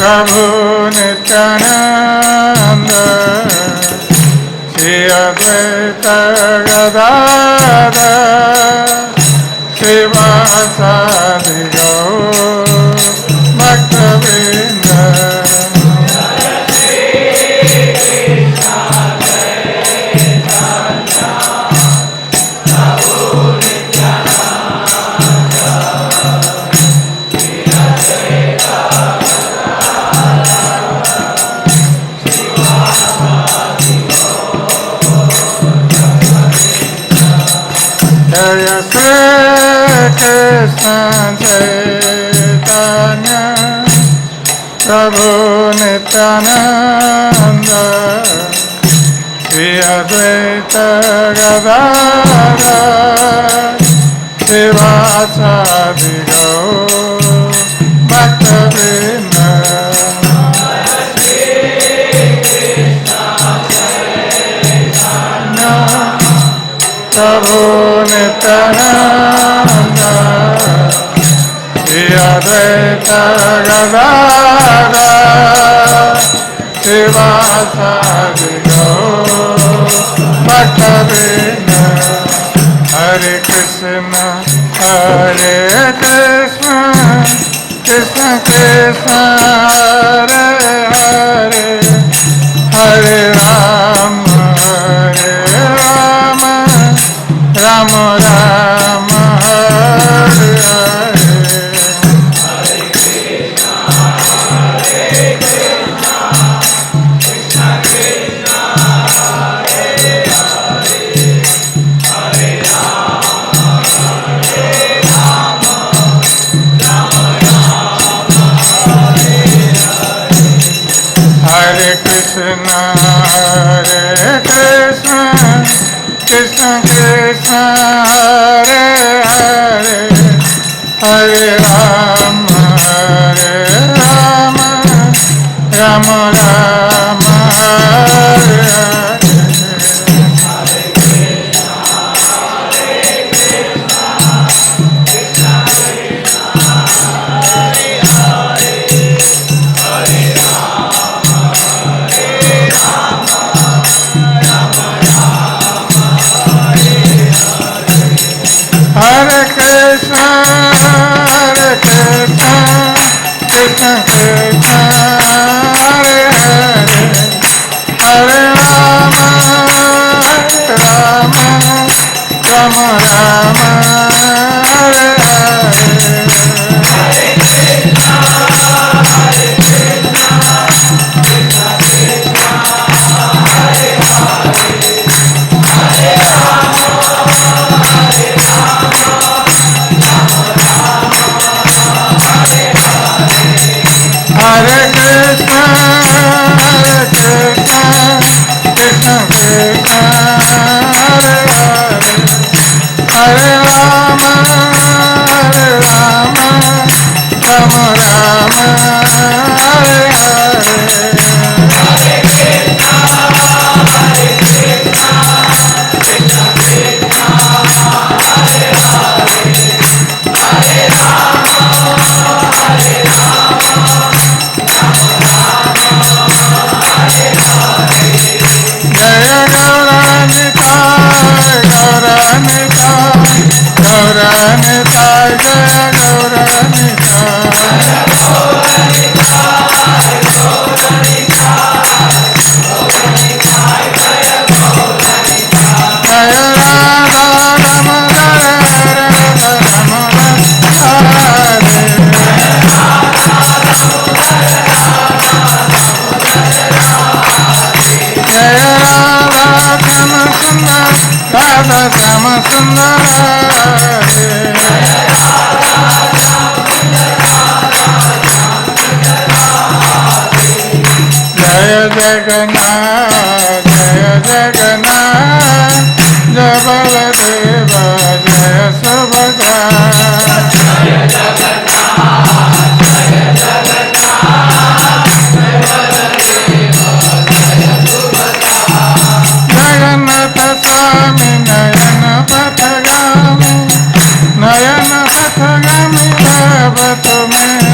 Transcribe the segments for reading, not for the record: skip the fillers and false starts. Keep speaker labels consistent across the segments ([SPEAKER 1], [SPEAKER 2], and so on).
[SPEAKER 1] प्रभु नित्यानंद श्री अद्वैत गदाधर शिवासादि गौर भक्तवृंद। जय श्री कृष्ण चैतन्य प्रभु नित्यानंद श्री अद्वैत गदाधर शिवासादि गौर भक्तवृंद। प्रभु नित्यानंद श्री अद्वैत गदाधर शिवासादि गौर भक्तवृंद। हरे कृष्ण कृष्ण कृष्ण हरे हरे हरे राम राम राम हरे हरे। हरे कृष्ण कृष्ण कृष्ण हरे हरे हरे राम राम राम हरे हरे। हरे कृष्ण कृष्ण कृष्ण हरे हरे हरे राम राम राम हरे हरे। हरे कृष्ण कृष्ण कृष्ण हरे हरे हरे राम राम राम हरे हरे। जय गौरानिताय गौरानिताय गौरानिताय जय गौरानिताय। जय राधा दामोदर हरे जय राधा श्याम सुंदर हरे। जय जगन्नाथ जय बलदेव जय सुभद्रा। जगन्नाथ स्वामी नयन पथगामी भव तुम्हें।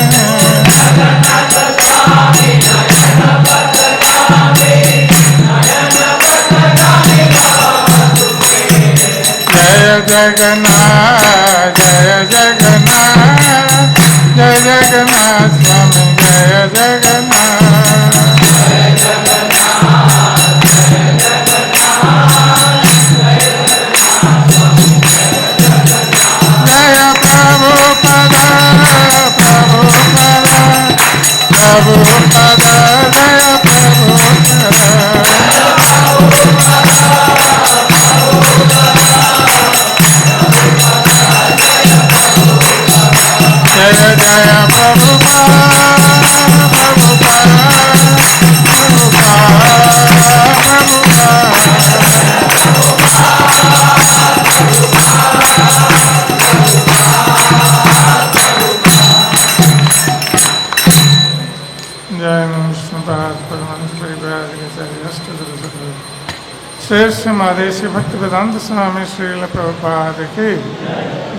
[SPEAKER 1] जगन्नाथ जय जगन्नाथ जय जगन्नाथ स्वामी जय जगन्नाथ जय प्रभुपद प्रभुपद प्रभुपद जय प्रभुपद जय जय प्रभुपाद प्रभुपाद जय विष्णुपाद परमहंस परिव्राज श्रेष्ठ महादेशी भक्ति वेदांत स्वामी श्रील प्रभुपाद की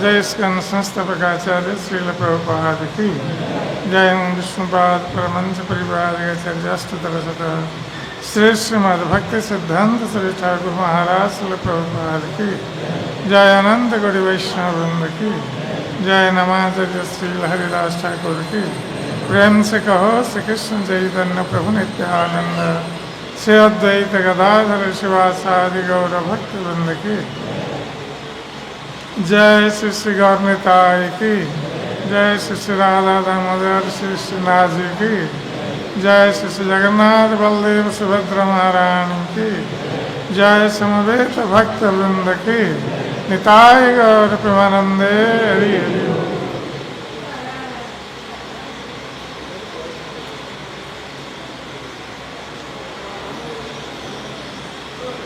[SPEAKER 1] जय स्कंद संस्थापकाचार्य श्रील प्रभुपाद की जय विष्णुपाद परमहंस परिव्राज अष्टोत्तर श्रेष्ठ भक्ति सिद्धांत श्री ठाकुर महाराज श्रील प्रभुपाद की जय अनंत गौरी वैष्णव वृंद की जय नमाचार्य श्री हरिदास ठाकुर की प्रेम से कहो श्री कृष्ण चैतन्य प्रभु नित्यानंद श्री अद्वैत गदाधर शिवासादि गौर भक्त वृंद की जय श्री श्री गौरनिताय की जय श्री श्री राधा दामोदर श्री श्रीनाथ जी की जय श्री श्री जगन्नाथ बलदेव सुभद्रा महारानी की जय समवेत भक्त वृंद की निताय गौर प्रेमानंदे हरि हरि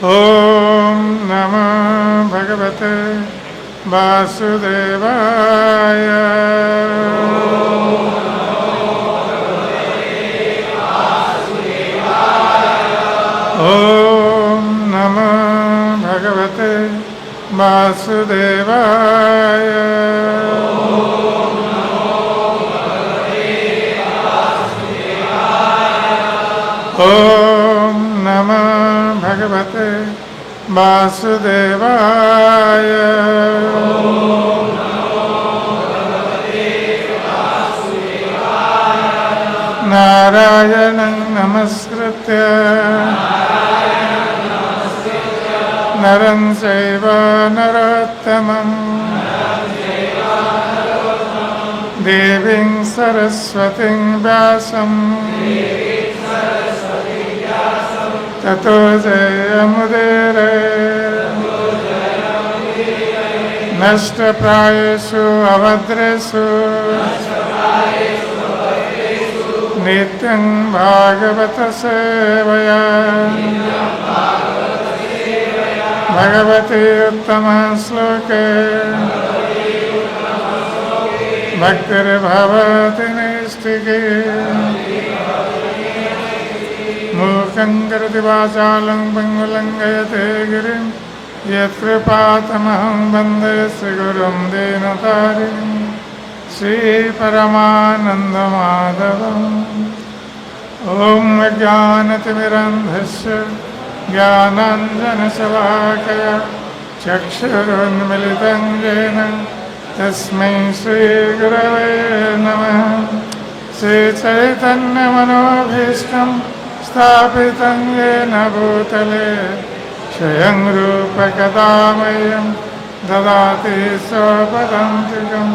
[SPEAKER 1] ओम नमो भगवते वासुदेवाय ओम नमो भगवते वासुदेवाय ओम नमो भगवते वासुदेवाय नारायणं नमस्कृत्य नरं चैव नरोत्तमं देवीं सरस्वतीं व्यासं ततो जयमुदीरये नष्टप्रायेषु अभद्रेषु नित्यं भागवत सेवया भगवती उत्तमश्लोके भक्तिर्भवति नैष्ठिकी मूकं करोति वाचालं पङ्गुलङ्घयते गिरिं यत्कृपातमहं वन्दे श्रीगुरुं दीनतारिं श्रीपरमानन्दमाधवम् ॐ अज्ञानतिमिरन्धस्य ज्ञानाञ्जनशलाकया चक्षुरुन्मिलितं येन तस्मै श्रीगुरवे नमः श्रीचैतन्यमनोभीष्टं स्थापितं येन भूतले स्वयं रूपकदा मह्यं ददाति स्वपदान्तिकं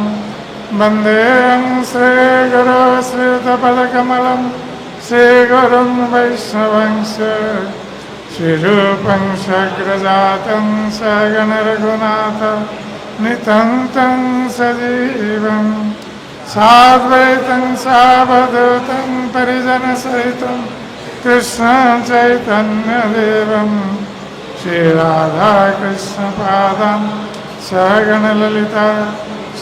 [SPEAKER 1] वन्देऽहं श्रीगुरो श्रीयुतपदकमलं श्रीगुरुं वैष्णवंश श्रीरूपं सग्रजातं सगणरघुनाथ नितं सजीवं साद्वैतं सावधूतं परिजनसहितं कृष्णं चैतन्यदेवं श्रीराधाकृष्णपादां सगणललिता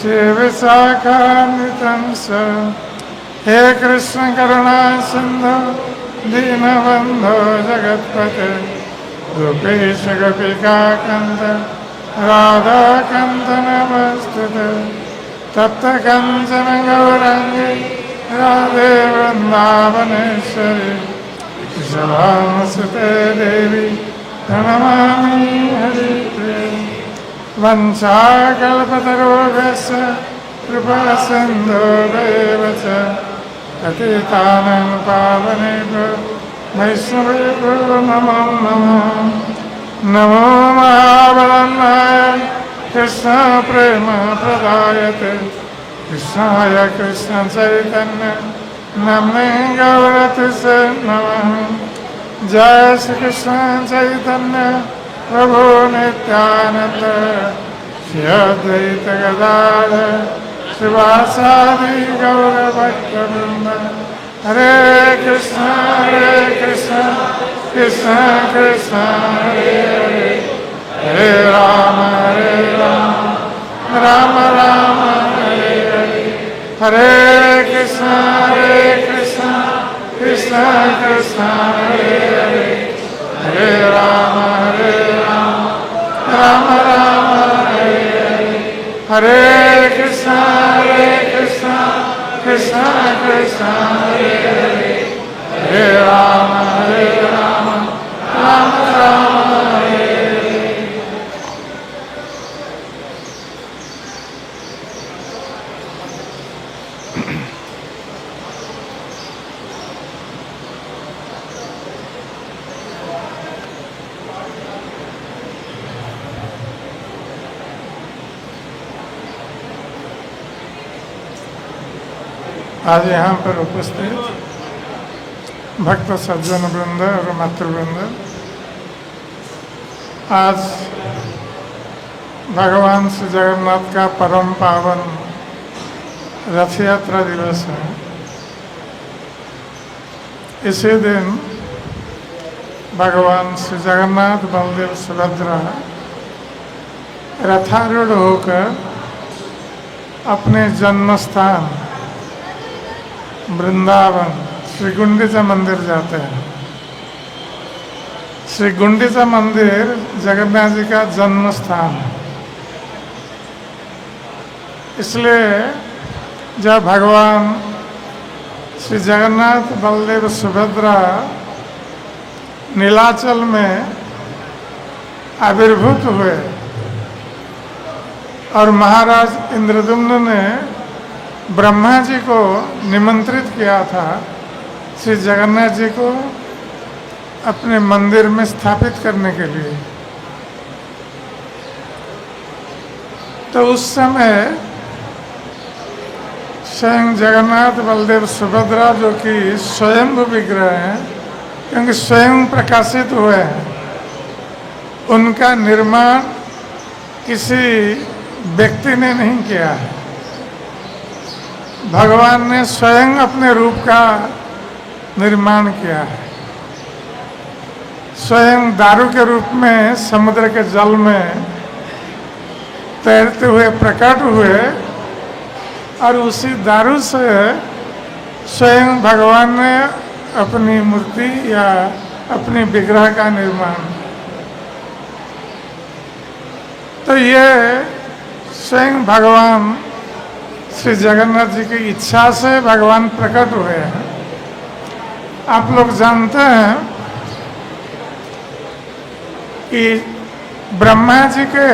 [SPEAKER 1] श्रीविशाखान्वितं स हे कृष्ण करुणा सिन्धु दीनबन्धो जगत्पते गोपेश गोपिकाकन्द राधाकान्त नमस्तुते तप्त कंचन गौरांगी राधे वृंदावनेश्वरी वृषभानुसुते देवी प्रणमामि हरिप्रिये वंशाकल्पतरुभ्यश्च कृपासिन्धुभ्येव च पतितानां पावनेभ्यो वैष्णवेभ्यो नमो नमः। नमो महाबलाय कृष्ण प्रेम प्रदायते कृष्णाय कृष्ण चैतन्य नाम्ने गौरतिसे नमः। जय श्री कृष्ण चैतन्य प्रभु नित्यानंद श्री अद्वैत गदाधर श्रीवासादि गौर भक्तवृंद। हरे कृष्ण कृष्ण कृष्ण हरे हरे हरे राम राम राम हरे हरे। हरे कृष्ण कृष्ण कृष्ण हरे हरे हरे राम राम राम हरे हरे। हरे कृष्ण कृष्ण कृष्ण हरे हरे हरे राम राम राम हरे हरे। आज यहाँ पर उपस्थित भक्त सज्जन वृंद और मातृवृंद, आज भगवान श्री जगन्नाथ का परम पावन रथ यात्रा दिवस है। इसी दिन भगवान श्री जगन्नाथ बलदेव सुभद्रा रथारूढ़ होकर अपने जन्म स्थान वृंदावन श्री गुंडीचा मंदिर जाते हैं। श्री गुंडीचा मंदिर जगन्नाथ जी का जन्म स्थान है। इसलिए जब भगवान श्री जगन्नाथ बलदेव सुभद्रा नीलाचल में आविर्भूत हुए और महाराज इंद्रद्युम्न ने ब्रह्मा जी को निमंत्रित किया था श्री जगन्नाथ जी को अपने मंदिर में स्थापित करने के लिए, तो उस समय स्वयं जगन्नाथ बलदेव सुभद्रा जो कि स्वयं विग्रह हैं, क्योंकि स्वयं प्रकाशित हुए हैं, उनका निर्माण किसी व्यक्ति ने नहीं किया है। भगवान ने स्वयं अपने रूप का निर्माण किया है। स्वयं दारू के रूप में समुद्र के जल में तैरते हुए प्रकट हुए और उसी दारू से स्वयं भगवान ने अपनी मूर्ति या अपनी विग्रह का निर्माण। तो ये स्वयं भगवान श्री जगन्नाथ जी की इच्छा से भगवान प्रकट हुए हैं। आप लोग जानते हैं कि ब्रह्मा जी के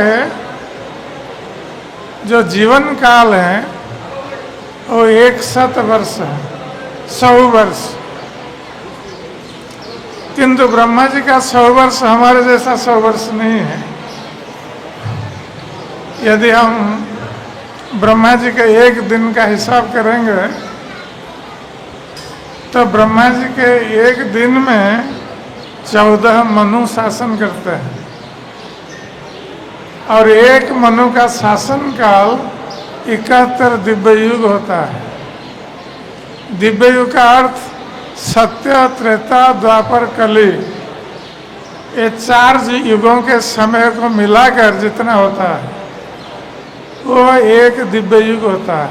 [SPEAKER 1] जो जीवन काल है वो 100 वर्ष है, 100 वर्ष। किंतु ब्रह्मा जी का 100 वर्ष हमारे जैसा 100 वर्ष नहीं है। यदि हम ब्रह्मा जी के एक दिन का हिसाब करेंगे तो ब्रह्मा जी के एक दिन में 14 मनु शासन करते हैं और एक मनु का शासन काल 71 दिव्य युग होता है। दिव्य युग का अर्थ सत्य, त्रेता, द्वापर, कली, ये 4 युगों के समय को मिलाकर जितना होता है वो एक दिव्य युग होता है।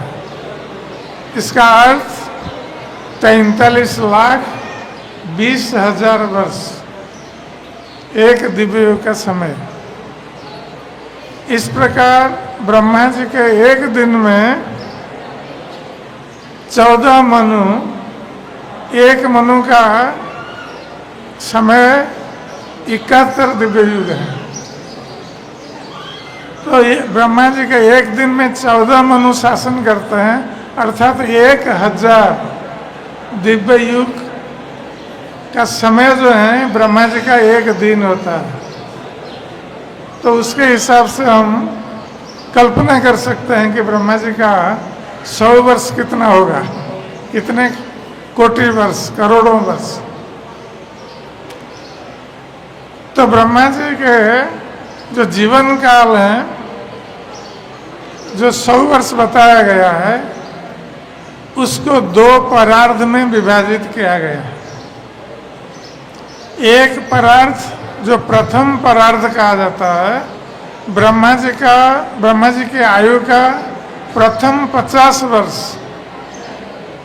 [SPEAKER 1] इसका अर्थ 43,20,000 वर्ष एक दिव्य युग का समय। इस प्रकार ब्रह्मा जी के एक दिन में 14 मनु, एक मनु का समय 71 दिव्य युग है। तो ये ब्रह्मा जी के एक दिन में 14 मनु शासन करते हैं, अर्थात 1000 दिव्य युग का समय जो है ब्रह्मा जी का एक दिन होता है। तो उसके हिसाब से हम कल्पना कर सकते हैं कि ब्रह्मा जी का 100 वर्ष कितना होगा, कितने कोटि वर्ष, करोड़ों वर्ष। तो ब्रह्मा जी के जो जीवन काल है, जो 100 वर्ष बताया गया है, उसको 2 परार्ध में विभाजित किया गया है। एक परार्ध जो प्रथम परार्ध कहा जाता है, ब्रह्मा जी की आयु का प्रथम 50 वर्ष,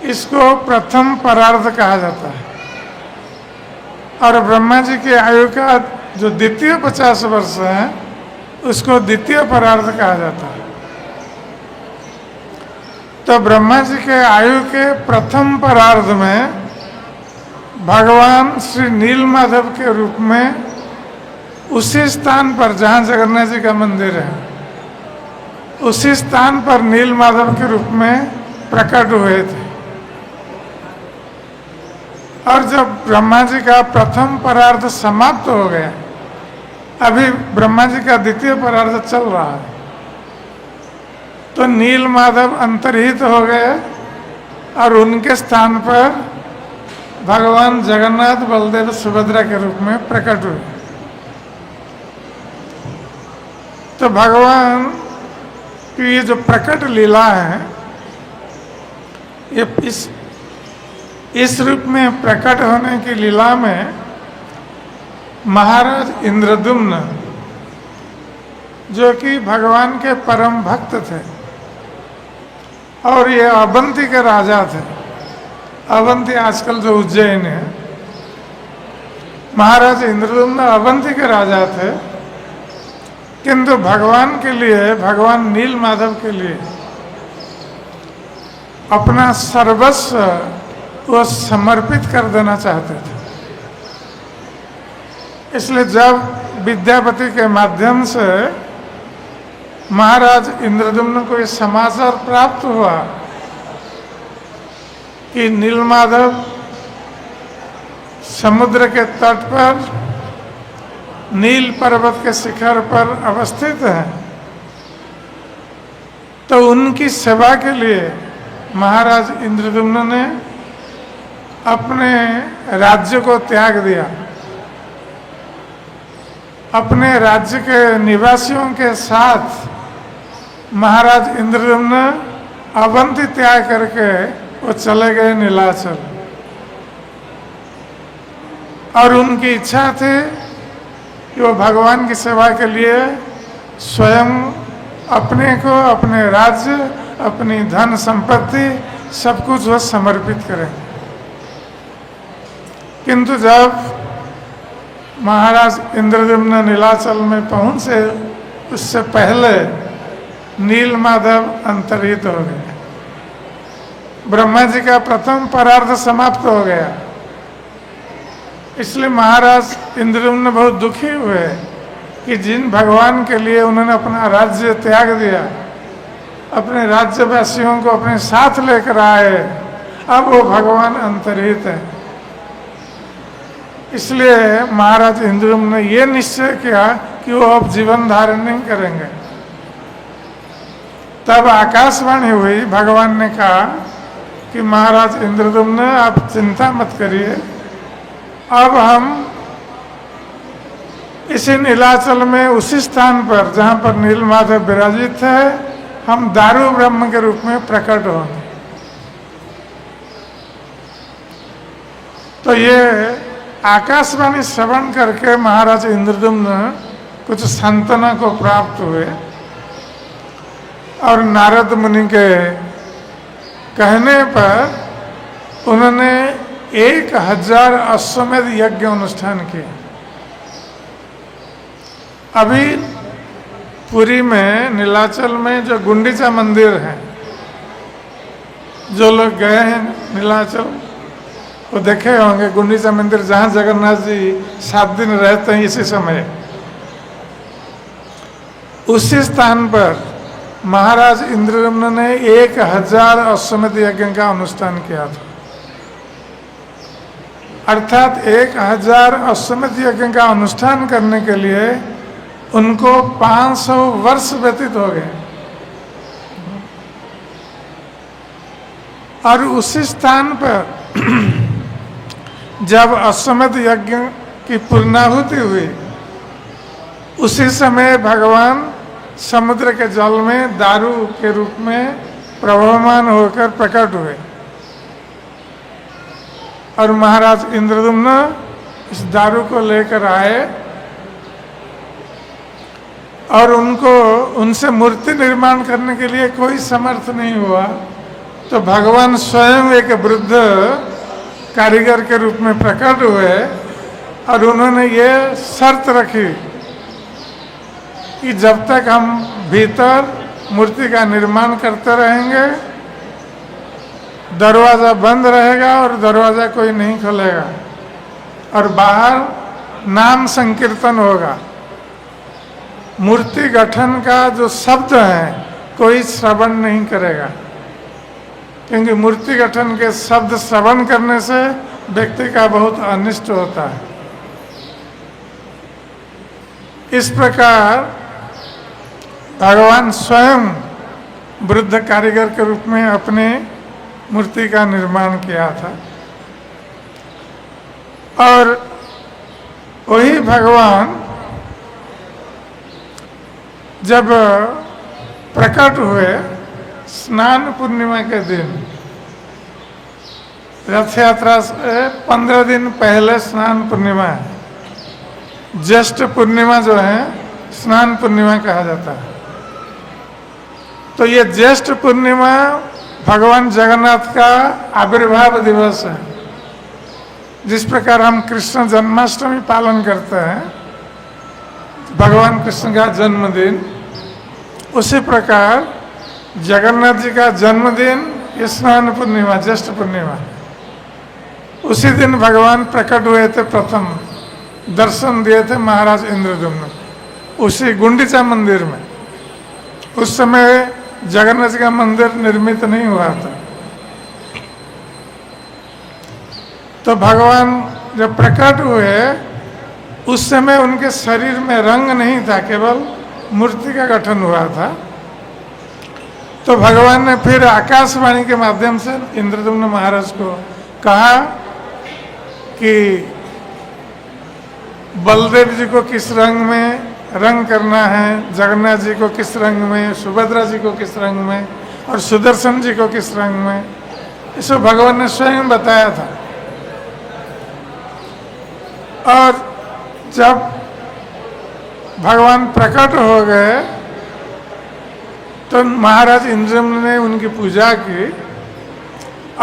[SPEAKER 1] इसको प्रथम परार्ध कहा जाता है। और ब्रह्मा जी की आयु का जो द्वितीय 50 वर्ष है, उसको द्वितीय परार्ध कहा जाता है। तो ब्रह्मा जी के आयु के प्रथम परार्ध में भगवान श्री नीलमाधव के रूप में उसी स्थान पर जहाँ जगन्नाथ जी का मंदिर है, उसी स्थान पर नीलमाधव के रूप में प्रकट हुए थे। और जब ब्रह्मा जी का प्रथम परार्ध समाप्त हो गया, अभी ब्रह्मा जी का द्वितीय परार्ध चल रहा है, तो नीलमाधव अंतर्हित हो गए और उनके स्थान पर भगवान जगन्नाथ, बलदेव, सुभद्रा के रूप में प्रकट हुए। तो भगवान की ये जो प्रकट लीला है, ये इस रूप में प्रकट होने की लीला में महाराज इंद्रद्युम्न, जो कि भगवान के परम भक्त थे और ये अवंती के राजा थे। अवंती आजकल जो उज्जैन है, महाराज इंद्रद्युम्न अवंती के राजा थे, किंतु भगवान के लिए, भगवान नीलमाधव के लिए अपना सर्वस्व वो समर्पित कर देना चाहते थे। इसलिए जब विद्यापति के माध्यम से महाराज इंद्रद्युम्न को ये समाचार प्राप्त हुआ कि नीलमाधव समुद्र के तट पर नील पर्वत के शिखर पर अवस्थित है, तो उनकी सेवा के लिए महाराज इंद्रद्युम्न ने अपने राज्य को त्याग दिया। अपने राज्य के निवासियों के साथ महाराज इंद्रद्युम्न अवंती त्याग करके वो चले गए नीलाचल। और उनकी इच्छा थी कि वो भगवान की सेवा के लिए स्वयं अपने को, अपने राज्य, अपनी धन संपत्ति सब कुछ वो समर्पित करें। किंतु जब महाराज इंद्रद्युम्न नीलाचल में पहुंचे, उससे पहले नीलमाधव अंतर्हित हो गए। ब्रह्मा जी का प्रथम परार्ध समाप्त हो गया। इसलिए महाराज इंद्रद्युम्न बहुत दुखी हुए कि जिन भगवान के लिए उन्होंने अपना राज्य त्याग दिया, अपने राज्यवासियों को अपने साथ लेकर आए, अब वो भगवान अंतर्हित है। इसलिए महाराज इंद्रद्युम्न ने ये निश्चय किया कि वो अब जीवन धारण नहीं करेंगे। तब आकाशवाणी हुई, भगवान ने कहा कि महाराज इंद्रद्युम्न आप चिंता मत करिए, अब हम इसी नीलाचल में उसी स्थान पर जहाँ पर नीलमाधव विराजित है, हम दारू ब्रह्म के रूप में प्रकट होंगे। तो ये आकाशवाणी श्रवण करके महाराज इंद्रद्युम्न कुछ सांत्वना को प्राप्त हुए और नारद मुनि के कहने पर उन्होंने 1000 अश्वमेध यज्ञ अनुष्ठान किए। अभी पुरी में, नीलाचल में जो गुंडीचा मंदिर है, जो लोग गए हैं नीलाचल वो देखे होंगे, गुंडीचा मंदिर जहाँ जगन्नाथ जी 7 दिन रहते हैं इसी समय, उसी स्थान पर महाराज इंद्रदम्न ने 1000 अश्वमेध यज्ञ का अनुष्ठान किया था। अर्थात 1000 अश्वमेध यज्ञ का अनुष्ठान करने के लिए उनको 500 वर्ष व्यतीत हो गए। और उसी स्थान पर जब अश्वमेध यज्ञ की पूर्णाहुति हुई, उसी समय भगवान समुद्र के जल में दारू के रूप में प्रवहमान होकर प्रकट हुए और महाराज इंद्रदम्न इस दारू को लेकर आए और उनसे मूर्ति निर्माण करने के लिए कोई समर्थ नहीं हुआ। तो भगवान स्वयं एक वृद्ध कारीगर के रूप में प्रकट हुए और उन्होंने ये शर्त रखी कि जब तक हम भीतर मूर्ति का निर्माण करते रहेंगे, दरवाज़ा बंद रहेगा और दरवाज़ा कोई नहीं खोलेगा और बाहर नाम संकीर्तन होगा। मूर्ति गठन का जो शब्द है कोई श्रवण नहीं करेगा, क्योंकि मूर्ति गठन के शब्द श्रवण करने से व्यक्ति का बहुत अनिष्ट होता है। इस प्रकार भगवान स्वयं वृद्ध कारीगर के रूप में अपने मूर्ति का निर्माण किया था और वही भगवान जब प्रकट हुए स्नान पूर्णिमा के दिन, रथ यात्रा से 15 दिन पहले स्नान पूर्णिमा है। ज्येष्ठ पूर्णिमा जो है स्नान पूर्णिमा कहा जाता है। तो ये ज्येष्ठ पूर्णिमा भगवान जगन्नाथ का आविर्भाव दिवस है। जिस प्रकार हम कृष्ण जन्माष्टमी पालन करते हैं, भगवान कृष्ण का जन्मदिन, उसी प्रकार जगन्नाथ जी का जन्मदिन ये स्नान पूर्णिमा, ज्येष्ठ पूर्णिमा, उसी दिन भगवान प्रकट हुए थे। प्रथम दर्शन दिए थे महाराज इंद्रदम्न उसी गुंडीचा मंदिर में। उस समय जगन्नाथ जी का मंदिर निर्मित नहीं हुआ था। तो भगवान जब प्रकट हुए उस समय उनके शरीर में रंग नहीं था, केवल मूर्ति का गठन हुआ था। तो भगवान ने फिर आकाशवाणी के माध्यम से इंद्रदम्न महाराज को कहा कि बलदेव जी को किस रंग में रंग करना है, जगन्नाथ जी को किस रंग में, सुभद्रा जी को किस रंग में और सुदर्शन जी को किस रंग में, इसको भगवान ने स्वयं बताया था। और जब भगवान प्रकट हो गए तो महाराज इंद्रदम्न ने उनकी पूजा की।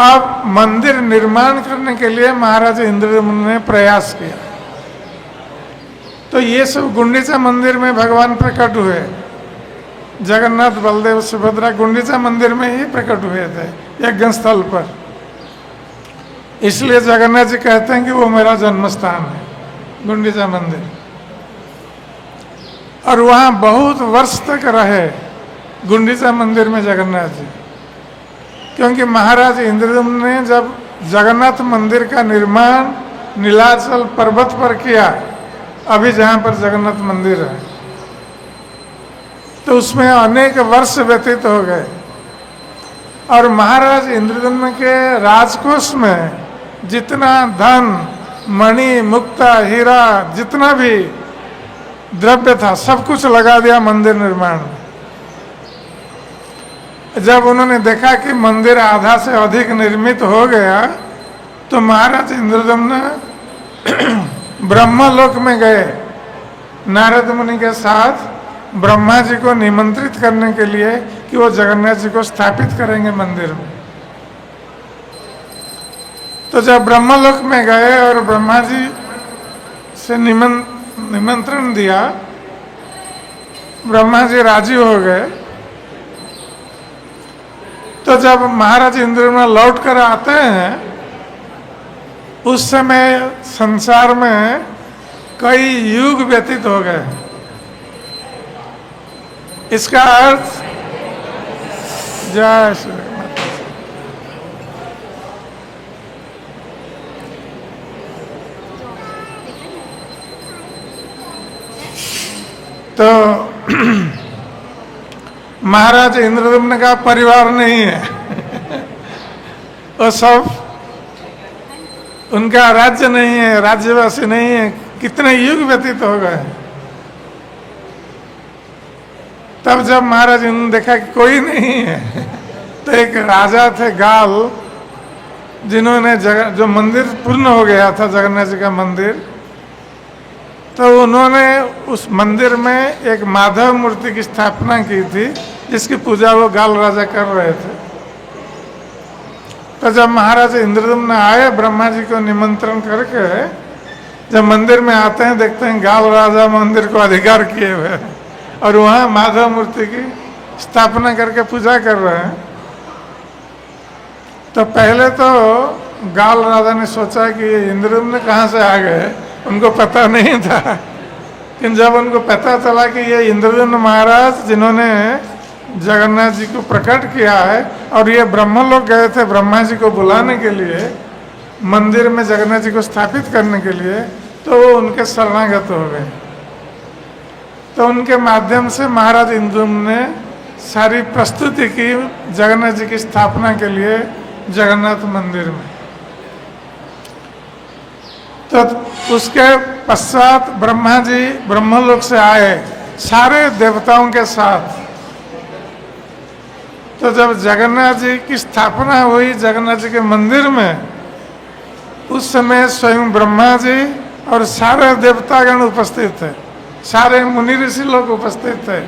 [SPEAKER 1] अब मंदिर निर्माण करने के लिए महाराज इंद्रदम्न ने प्रयास किया। तो ये सब गुंडीचा मंदिर में भगवान प्रकट हुए। जगन्नाथ बलदेव सुभद्रा गुंडीचा मंदिर में ही प्रकट हुए थे, यज्ञ स्थल पर। इसलिए जगन्नाथ जी कहते हैं कि वो मेरा जन्म स्थान है, गुंडीचा मंदिर। और वहाँ बहुत वर्ष तक रहे गुंडीचा मंदिर में जगन्नाथ जी, क्योंकि महाराज इंद्रदम्न ने जब जगन्नाथ मंदिर का निर्माण नीलाचल पर्वत पर किया, अभी जहाँ पर जगन्नाथ मंदिर है, तो उसमें अनेक वर्ष व्यतीत हो गए। और महाराज इंद्रदम्न के राजकोष में जितना धन, मणि, मुक्ता, हीरा, जितना भी द्रव्य था सब कुछ लगा दिया मंदिर निर्माण में। जब उन्होंने देखा कि मंदिर आधा से अधिक निर्मित हो गया तो महाराज इंद्रदम्न ब्रह्मलोक में गए, नारद मुनि के साथ ब्रह्मा जी को निमंत्रित करने के लिए कि वो जगन्नाथ जी को स्थापित करेंगे मंदिर में। तो जब ब्रह्मलोक में गए और ब्रह्मा जी से निमंत्रण दिया, ब्रह्मा जी राजी हो गए। तो जब महाराज इंद्रदम्न लौट कर आते हैं, उस समय संसार में कई युग व्यतीत हो गए। इसका अर्थ जय श्री माता। तो महाराज इंद्रदम्न का परिवार नहीं है वो सब उनका राज्य नहीं है, राज्यवासी नहीं है। कितने युग व्यतीत हो गए। तब जब महाराज ने देखा कि कोई नहीं है तो एक राजा थे गाल, जिन्होंने जो मंदिर पूर्ण हो गया था जगन्नाथ जी का मंदिर, तो उन्होंने उस मंदिर में एक माधव मूर्ति की स्थापना की थी जिसकी पूजा वो गाल राजा कर रहे थे। तो जब महाराज इंद्रदम्न आए ब्रह्मा जी को निमंत्रण करके, जब मंदिर में आते हैं देखते हैं गाल राजा मंदिर को अधिकार किए हुए हैं और वहाँ माधव मूर्ति की स्थापना करके पूजा कर रहे हैं। तो पहले तो गाल राजा ने सोचा कि इंद्रदम्न कहाँ से आ गए, उनको पता नहीं था। लेकिन जब उनको पता चला कि ये इंद्रदम्न महाराज जिन्होंने जगन्नाथ जी को प्रकट किया है और ये ब्रह्मलोक गए थे ब्रह्मा जी को बुलाने के लिए, मंदिर में जगन्नाथ जी को स्थापित करने के लिए, तो वो उनके शरणागत हो गए। तो उनके माध्यम से महाराज इंद्रदम्न ने सारी प्रस्तुति की जगन्नाथ जी की स्थापना के लिए जगन्नाथ मंदिर में। तो उसके पश्चात ब्रह्मा जी ब्रह्मलोक से आए सारे देवताओं के साथ। तो जब जगन्नाथ जी की स्थापना हुई जगन्नाथ जी के मंदिर में, उस समय स्वयं ब्रह्मा जी और सारे देवतागण उपस्थित थे, सारे मुनि ऋषि लोग उपस्थित थे।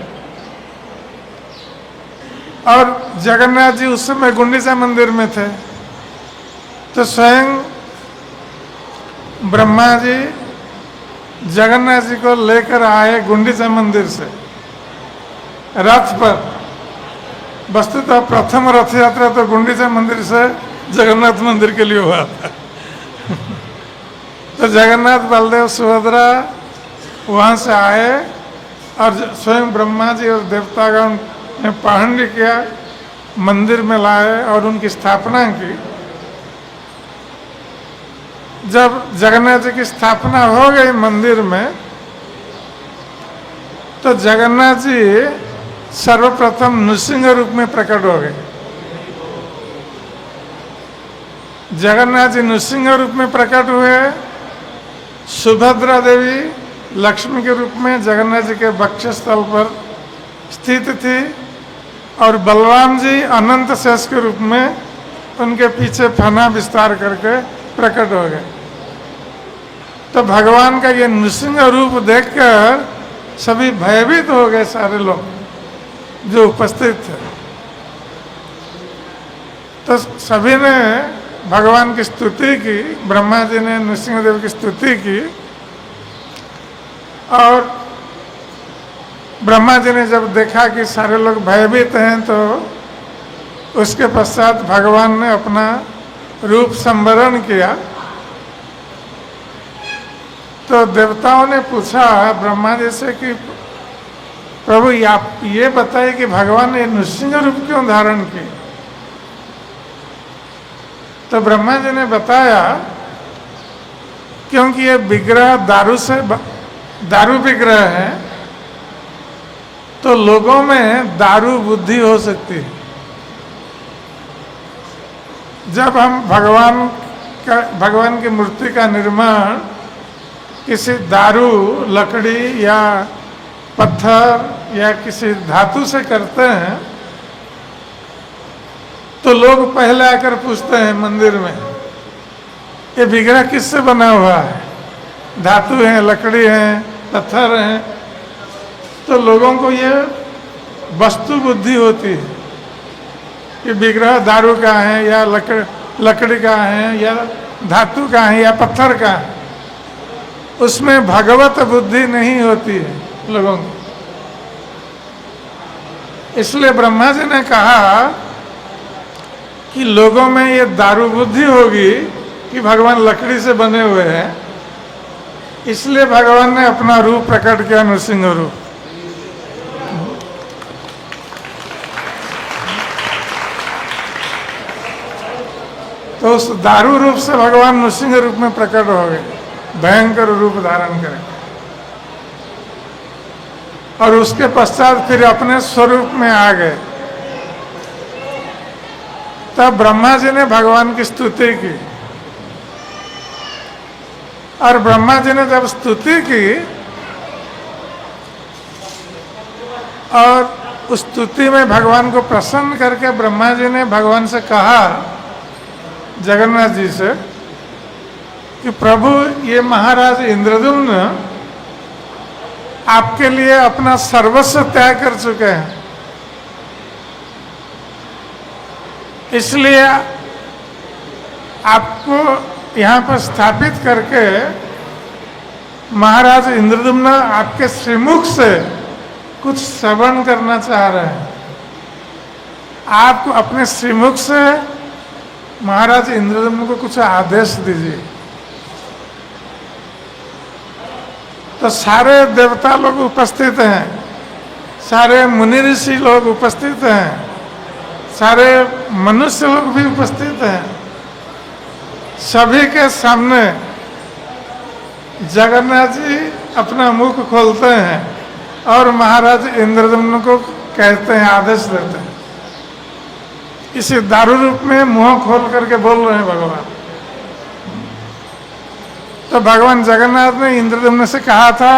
[SPEAKER 1] और जगन्नाथ जी उस समय गुंडीचा मंदिर में थे। तो स्वयं ब्रह्मा जी जगन्नाथ जी को लेकर आए गुंडीचा मंदिर से रथ पर। वस्तुतः प्रथम रथ यात्रा तो गुंडीचा मंदिर से जगन्नाथ मंदिर के लिए हुआ था। तो जगन्नाथ बलदेव सुभद्रा वहाँ से आए और स्वयं ब्रह्मा जी और देवतागण ने पाखंड किया, मंदिर में लाए और उनकी स्थापना की। जब जगन्नाथ जी की स्थापना हो गई मंदिर में, तो जगन्नाथ जी सर्वप्रथम नृसिंह रूप में प्रकट हो गए। जगन्नाथ जी नृसिंह रूप में प्रकट हुए। सुभद्रा देवी लक्ष्मी के रूप में जगन्नाथ जी के वक्षस्थल पर स्थित थी और बलराम जी अनंत शेष के रूप में उनके पीछे फना विस्तार करके प्रकट हो गए। तो भगवान का ये नृसिंह रूप देखकर सभी भयभीत हो गए, सारे लोग जो उपस्थित थे। तो सभी ने भगवान की स्तुति की, ब्रह्मा जी ने नृसिंहदेव की स्तुति की। और ब्रह्मा जी ने जब देखा कि सारे लोग भयभीत हैं, तो उसके पश्चात भगवान ने अपना रूप संवरण किया। तो देवताओं ने पूछा ब्रह्मा जी से कि प्रभु आप ये बताइए कि भगवान ने नृसिंह रूप क्यों धारण की। तो ब्रह्मा जी ने बताया क्योंकि ये विग्रह दारू विग्रह है, तो लोगों में दारू बुद्धि हो सकती है। जब हम भगवान की मूर्ति का निर्माण किसी दारू, लकड़ी या पत्थर या किसी धातु से करते हैं, तो लोग पहले आकर पूछते हैं मंदिर में, ये विग्रह किससे बना हुआ है? धातु है, लकड़ी है, पत्थर है। तो लोगों को ये वस्तु बुद्धि होती है कि विग्रह दारू का है या लकड़ी का है या धातु का है या पत्थर का है। उसमें भगवत बुद्धि नहीं होती है लोगों को। इसलिए ब्रह्मा जी ने कहा कि लोगों में ये दारू बुद्धि होगी कि भगवान लकड़ी से बने हुए हैं, इसलिए भगवान ने अपना रूप प्रकट किया, नृसिंह रूप। तो उस दारू रूप से भगवान नृसिंह रूप में प्रकट हो गए, भयंकर रूप धारण करें, और उसके पश्चात फिर अपने स्वरूप में आ गए। तब ब्रह्मा जी ने भगवान की स्तुति की, और ब्रह्मा जी ने जब स्तुति की और उस स्तुति में भगवान को प्रसन्न करके ब्रह्मा जी ने भगवान से कहा, जगन्नाथ जी से, कि प्रभु ये महाराज इंद्रद्युम्न आपके लिए अपना सर्वस्व त्याग कर चुके हैं, इसलिए आपको यहाँ पर स्थापित करके महाराज इंद्रद्युम्न आपके श्रीमुख से कुछ श्रवण करना चाह रहे हैं। आप अपने श्रीमुख से महाराज इंद्रद्युम्न को कुछ आदेश दीजिए। तो सारे देवता लोग उपस्थित हैं, सारे मुनि ऋषि लोग उपस्थित हैं, सारे मनुष्य लोग भी उपस्थित हैं। सभी के सामने जगन्नाथ जी अपना मुख खोलते हैं और महाराज इंद्रद्युम्न को कहते हैं, आदेश देते हैं। इसी दारू रूप में मुंह खोल करके बोल रहे हैं भगवान। तो भगवान जगन्नाथ ने इंद्रद्युम्न से कहा था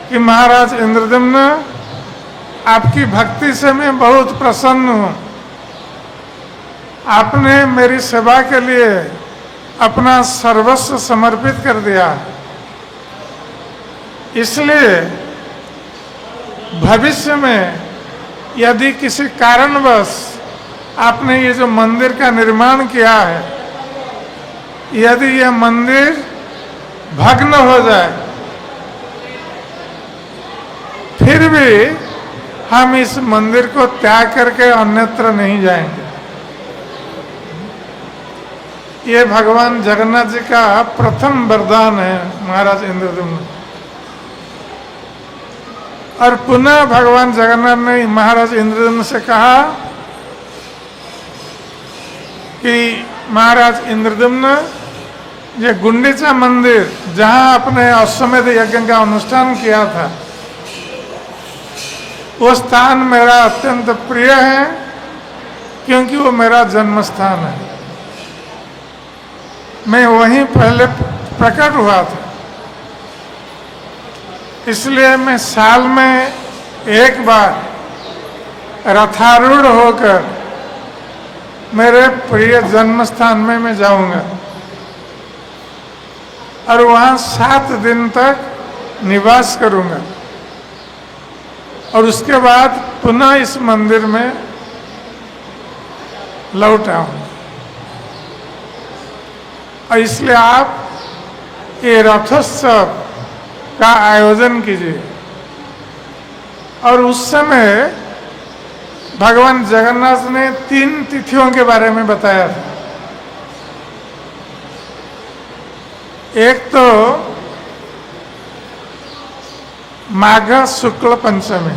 [SPEAKER 1] कि महाराज इंद्रद्युम्न, आपकी भक्ति से मैं बहुत प्रसन्न हूँ। आपने मेरी सेवा के लिए अपना सर्वस्व समर्पित कर दिया, इसलिए भविष्य में यदि किसी कारणवश आपने ये जो मंदिर का निर्माण किया है, यदि यह मंदिर भग्न हो जाए, फिर भी हम इस मंदिर को त्याग करके अन्यत्र नहीं जाएंगे। ये भगवान जगन्नाथ जी का प्रथम वरदान है महाराज इंद्रद्युम्न। और पुनः भगवान जगन्नाथ ने महाराज इंद्रद्युम्न से कहा कि महाराज इंद्रद्युम्न, ये गुंडीचा मंदिर जहाँ अपने अश्वमेध यज्ञ का अनुष्ठान किया था, वो स्थान मेरा अत्यंत प्रिय है, क्योंकि वो मेरा जन्म स्थान है। मैं वहीं पहले प्रकट हुआ था, इसलिए मैं साल में एक बार रथारूढ़ होकर मेरे प्रिय जन्म स्थान में मैं जाऊंगा और वहाँ 7 दिन तक निवास करूंगा, और उसके बाद पुनः इस मंदिर में लौट आऊंगा। और इसलिए आप ये रथोत्सव का आयोजन कीजिए। और उस समय भगवान जगन्नाथ ने 3 तिथियों के बारे में बताया था। एक तो माघ शुक्ल पंचमी,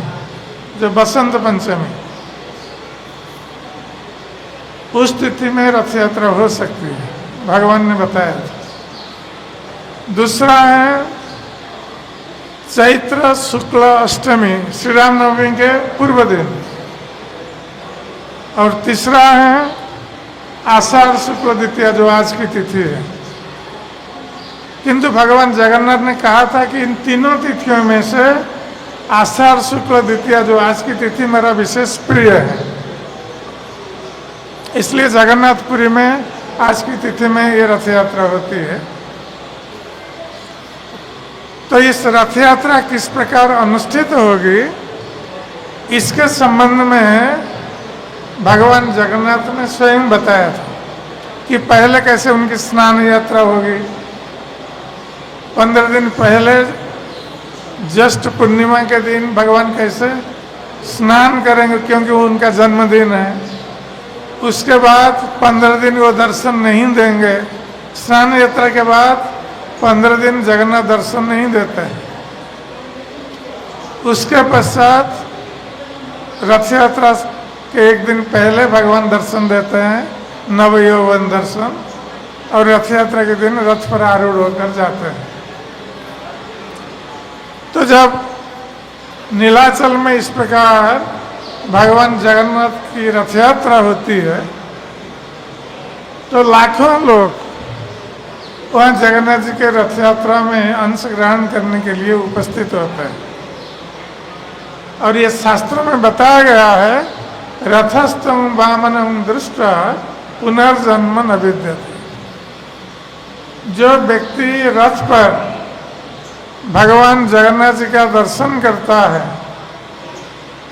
[SPEAKER 1] जो बसंत पंचमी, उस तिथि में रथ यात्रा हो सकती है, भगवान ने बताया था। दूसरा है चैत्र शुक्ल अष्टमी, श्री रामनवमी के पूर्व दिन। और तीसरा है आषाढ़ शुक्ल द्वितीया, जो आज की तिथि है। किंतु भगवान जगन्नाथ ने कहा था कि इन तीनों तिथियों में से आषाढ़ शुक्ल द्वितीया, जो आज की तिथि, मेरा विशेष प्रिय है। इसलिए जगन्नाथपुरी में आज की तिथि में ये रथ यात्रा होती है। तो इस रथ यात्रा किस प्रकार अनुष्ठित होगी, इसके संबंध में भगवान जगन्नाथ ने स्वयं बताया था कि पहले कैसे उनकी स्नान यात्रा होगी। 15 दिन पहले ज्येष्ठ पूर्णिमा के दिन भगवान कैसे स्नान करेंगे, क्योंकि वो उनका जन्मदिन है। उसके बाद 15 दिन वो दर्शन नहीं देंगे। स्नान यात्रा के बाद 15 दिन जगन्नाथ दर्शन नहीं देते हैं। उसके पश्चात रथ यात्रा के एक दिन पहले भगवान दर्शन देते हैं, नवयौवन दर्शन, और रथ यात्रा के दिन रथ पर आरूढ़ होकर जाते हैं। तो जब नीलाचल में इस प्रकार भगवान जगन्नाथ की रथ यात्रा होती है तो लाखों लोग वहाँ जगन्नाथ जी के रथ यात्रा में अंश ग्रहण करने के लिए उपस्थित होते हैं। और ये शास्त्रों में बताया गया है, रथस्थम वामनम दृष्टा पुनर्जन्म न विद्यते। जो व्यक्ति रथ पर भगवान जगन्नाथ जी का दर्शन करता है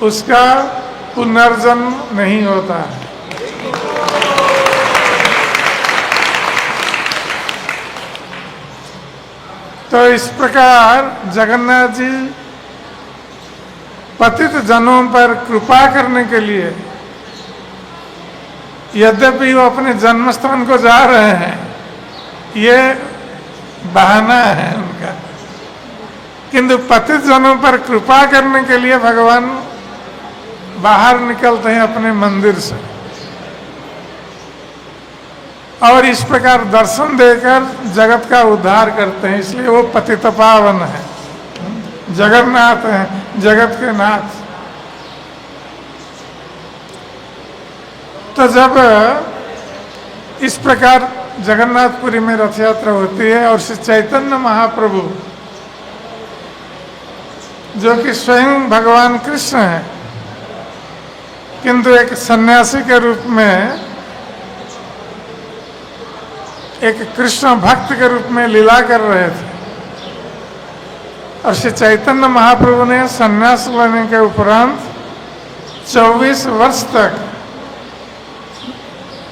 [SPEAKER 1] उसका पुनर्जन्म नहीं होता है। तो इस प्रकार जगन्नाथ जी पतित जनों पर कृपा करने के लिए यद्यपि वो अपने जन्म स्थान को जा रहे हैं, ये बहाना है उनका, किंतु पतित जनों पर कृपा करने के लिए भगवान बाहर निकलते हैं अपने मंदिर से और इस प्रकार दर्शन देकर जगत का उद्धार करते हैं। इसलिए वो पतितपावन है, जगन्नाथ हैं, जगत के नाथ। तो जब इस प्रकार जगन्नाथपुरी में रथ यात्रा होती है और श्री चैतन्य महाप्रभु जो कि स्वयं भगवान कृष्ण हैं किंतु एक सन्यासी के रूप में, एक कृष्ण भक्त के रूप में लीला कर रहे थे, और श्री चैतन्य महाप्रभु ने सन्यास लेने के उपरांत 24 वर्ष तक,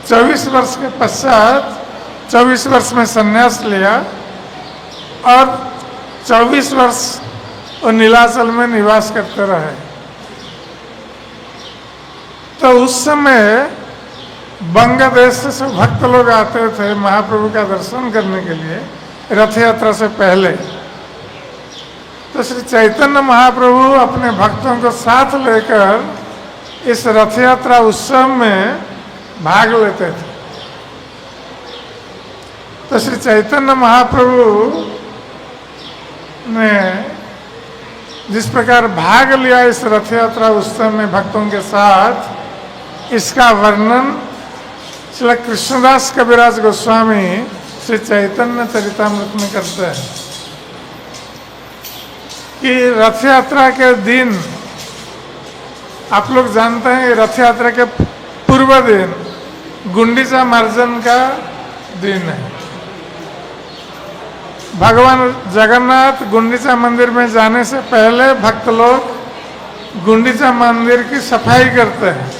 [SPEAKER 1] 24 वर्ष के पश्चात 24 वर्ष में सन्यास लिया और 24 वर्ष वो नीलाचल में निवास करते रहे। तो उस समय बंग देश से भक्त लोग आते थे महाप्रभु का दर्शन करने के लिए रथ यात्रा से पहले। तो श्री चैतन्य महाप्रभु अपने भक्तों को साथ लेकर इस रथ यात्रा उत्सव में भाग लेते थे। तो श्री चैतन्य महाप्रभु ने जिस प्रकार भाग लिया इस रथ यात्रा उत्सव में भक्तों के साथ, इसका वर्णन श्री कृष्णदास कविराज गोस्वामी श्री चैतन्य चरितामृत में करते हैं कि रथ यात्रा के दिन, आप लोग जानते हैं रथ यात्रा के पूर्व दिन गुंडीचा मार्जन का दिन है। भगवान जगन्नाथ गुंडीचा मंदिर में जाने से पहले भक्त लोग गुंडीचा मंदिर की सफाई करते हैं,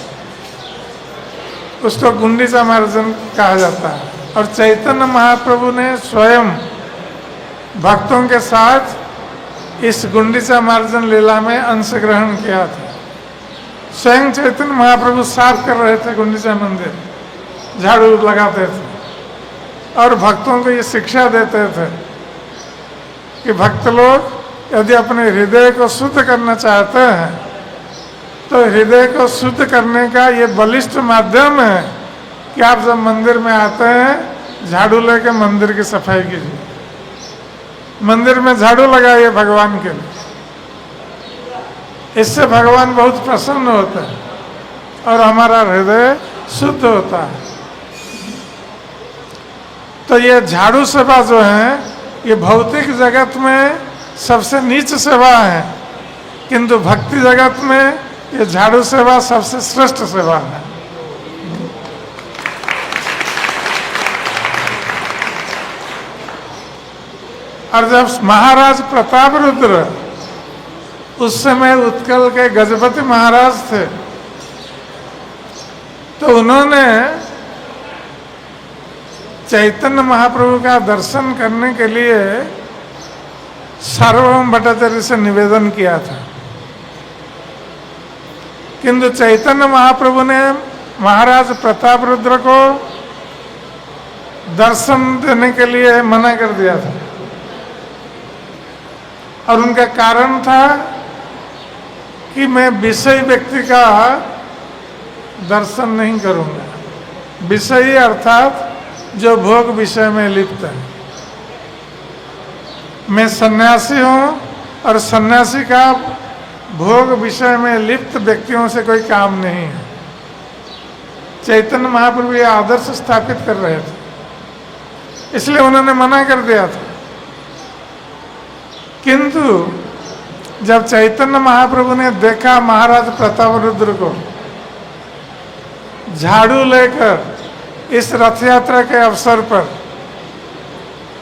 [SPEAKER 1] उसको गुंडीचा मार्जन कहा जाता है। और चैतन्य महाप्रभु ने स्वयं भक्तों के साथ इस गुंडीचा मार्जन लीला में अंश ग्रहण किया था। स्वयं चैतन्य महाप्रभु साफ कर रहे थे गुंडीचा मंदिर, झाड़ू लगाते थे और भक्तों को ये शिक्षा देते थे कि भक्त लोग यदि अपने हृदय को शुद्ध करना चाहते हैं तो हृदय को शुद्ध करने का ये बलिष्ठ माध्यम है कि आप जब मंदिर में आते हैं झाड़ू लेके मंदिर की सफाई कीजिए, मंदिर में झाड़ू लगाइए भगवान के लिए। इससे भगवान बहुत प्रसन्न होता है और हमारा हृदय शुद्ध होता है। तो ये झाड़ू सेवा जो है ये भौतिक जगत में सबसे नीच सेवा है, किंतु भक्ति जगत में ये झाड़ू सेवा सबसे श्रेष्ठ सेवा है। और जब महाराज प्रतापरुद्र उस समय उत्कल के गजपति महाराज थे तो उन्होंने चैतन्य महाप्रभु का दर्शन करने के लिए सार्वभौम भट्टाचार्य से निवेदन किया था, किंतु चैतन्य महाप्रभु ने महाराज प्रतापरुद्र को दर्शन देने के लिए मना कर दिया था। और उनका कारण था कि मैं विषय व्यक्ति का दर्शन नहीं करूंगा। विषयी अर्थात जो भोग विषय में लिप्त है। मैं सन्यासी हूँ और सन्यासी का भोग विषय में लिप्त व्यक्तियों से कोई काम नहीं है। चैतन्य महाप्रभु ये आदर्श स्थापित कर रहे थे, इसलिए उन्होंने मना कर दिया था। किंतु जब चैतन्य महाप्रभु ने देखा महाराज प्रतापरुद्र को झाड़ू लेकर इस रथ यात्रा के अवसर पर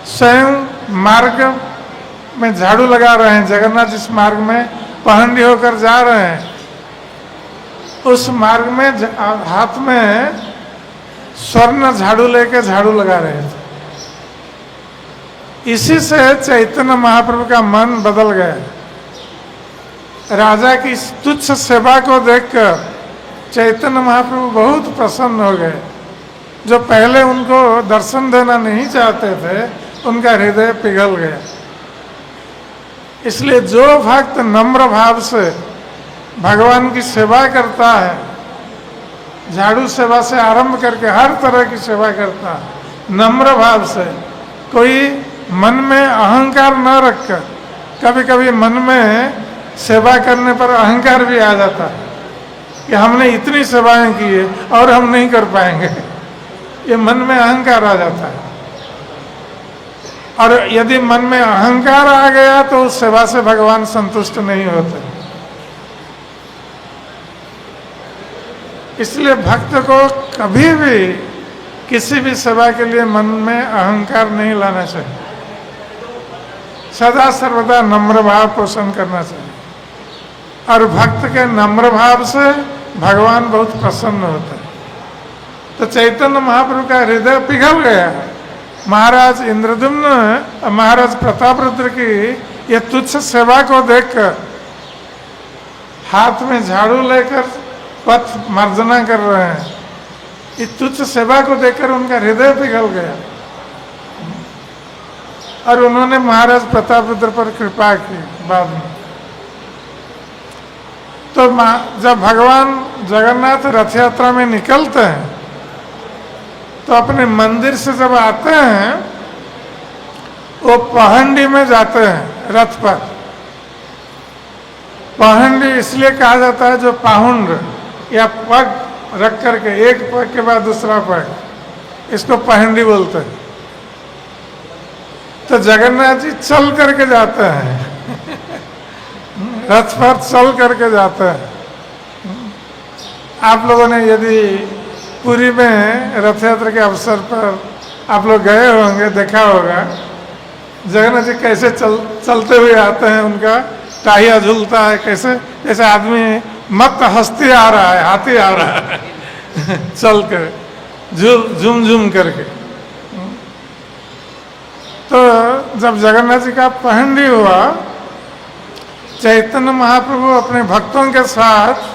[SPEAKER 1] स्वयं मार्ग में झाड़ू लगा रहे हैं, जगन्नाथ जिस मार्ग में पहंडी होकर जा रहे हैं उस मार्ग में हाथ में स्वर्ण झाड़ू लेकर झाड़ू लगा रहे थे। इसी से चैतन्य महाप्रभु का मन बदल गया। राजा की तुच्छ सेवा को देखकर चैतन्य महाप्रभु बहुत प्रसन्न हो गए। जो पहले उनको दर्शन देना नहीं चाहते थे उनका हृदय पिघल गया। इसलिए जो भक्त नम्र भाव से भगवान की सेवा करता है, झाड़ू सेवा से आरंभ करके हर तरह की सेवा करता है नम्र भाव से, कोई मन में अहंकार न रखकर, कभी कभी मन में सेवा करने पर अहंकार भी आ जाता है कि हमने इतनी सेवाएं की है और हम नहीं कर पाएंगे, ये मन में अहंकार आ जाता है। और यदि मन में अहंकार आ गया तो उस सेवा से भगवान संतुष्ट नहीं होते। इसलिए भक्त को कभी भी किसी भी सेवा के लिए मन में अहंकार नहीं लाना चाहिए, सदा सर्वदा नम्र भाव पोषण करना चाहिए। और भक्त के नम्र भाव से भगवान बहुत प्रसन्न होते हैं। तो चैतन्य महाप्रभु का हृदय पिघल गया। महाराज इंद्रद्युम्न और महाराज प्रतापरुद्र की ये तुच्छ सेवा को देखकर हाथ में झाड़ू लेकर पथ मार्जना कर रहे हैं, इस तुच्छ सेवा को देखकर उनका हृदय पिघल गया और उन्होंने महाराज प्रतापरुद्र पर कृपा की। बाद में तो जब भगवान जगन्नाथ रथ यात्रा में निकलते हैं तो अपने मंदिर से जब आते हैं वो पहंडी में जाते हैं रथ पर। पहंडी इसलिए कहा जाता है जो पाहुंड या पग रख करके एक पग के बाद दूसरा पग, इसको पहंडी बोलते हैं। तो जगन्नाथ जी चल करके जाते हैं रथ पर चल करके जाते हैं। आप लोगों ने यदि पुरी में रथ यात्रा के अवसर पर आप लोग गए होंगे, देखा होगा जगन्नाथ जी कैसे चलते हुए आते हैं, उनका टाहिया झूलता है, कैसे जैसे आदमी मत हस्ती आ रहा है, हाथी आ रहा है चल कर झूम झूम करके। तो जब जगन्नाथ जी का पहंडी हुआ, चैतन्य महाप्रभु अपने भक्तों के साथ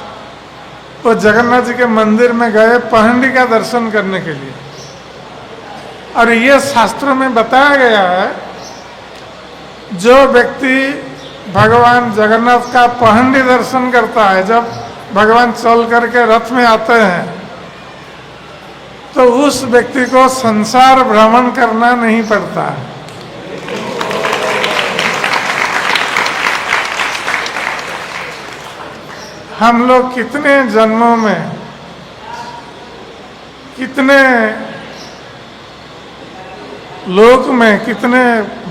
[SPEAKER 1] वो जगन्नाथ जी के मंदिर में गए पहंडी का दर्शन करने के लिए। और ये शास्त्रों में बताया गया है जो व्यक्ति भगवान जगन्नाथ का पहंडी दर्शन करता है, जब भगवान चल करके रथ में आते हैं तो उस व्यक्ति को संसार भ्रमण करना नहीं पड़ता है। हम लोग कितने जन्मों में, कितने लोक में, कितने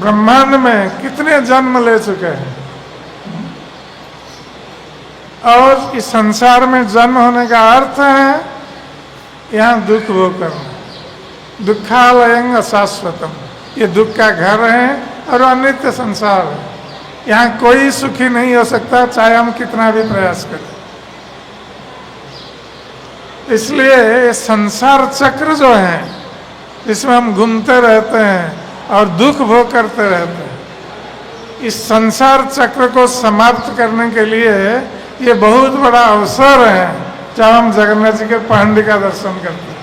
[SPEAKER 1] ब्रह्मांड में कितने जन्म ले चुके हैं और इस संसार में जन्म होने का अर्थ है यहाँ दुख भोग करना। दुखालयं अशाश्वतम, ये दुख का घर है और अनित्य संसार है। यहाँ कोई सुखी नहीं हो सकता चाहे हम कितना भी प्रयास करें। इसलिए ये संसार चक्र जो है इसमें हम घूमते रहते हैं और दुख भोग करते रहते हैं, इस संसार चक्र को समाप्त करने के लिए ये बहुत बड़ा अवसर है जब हम जगन्नाथ जी के पहंडी का दर्शन करते हैं।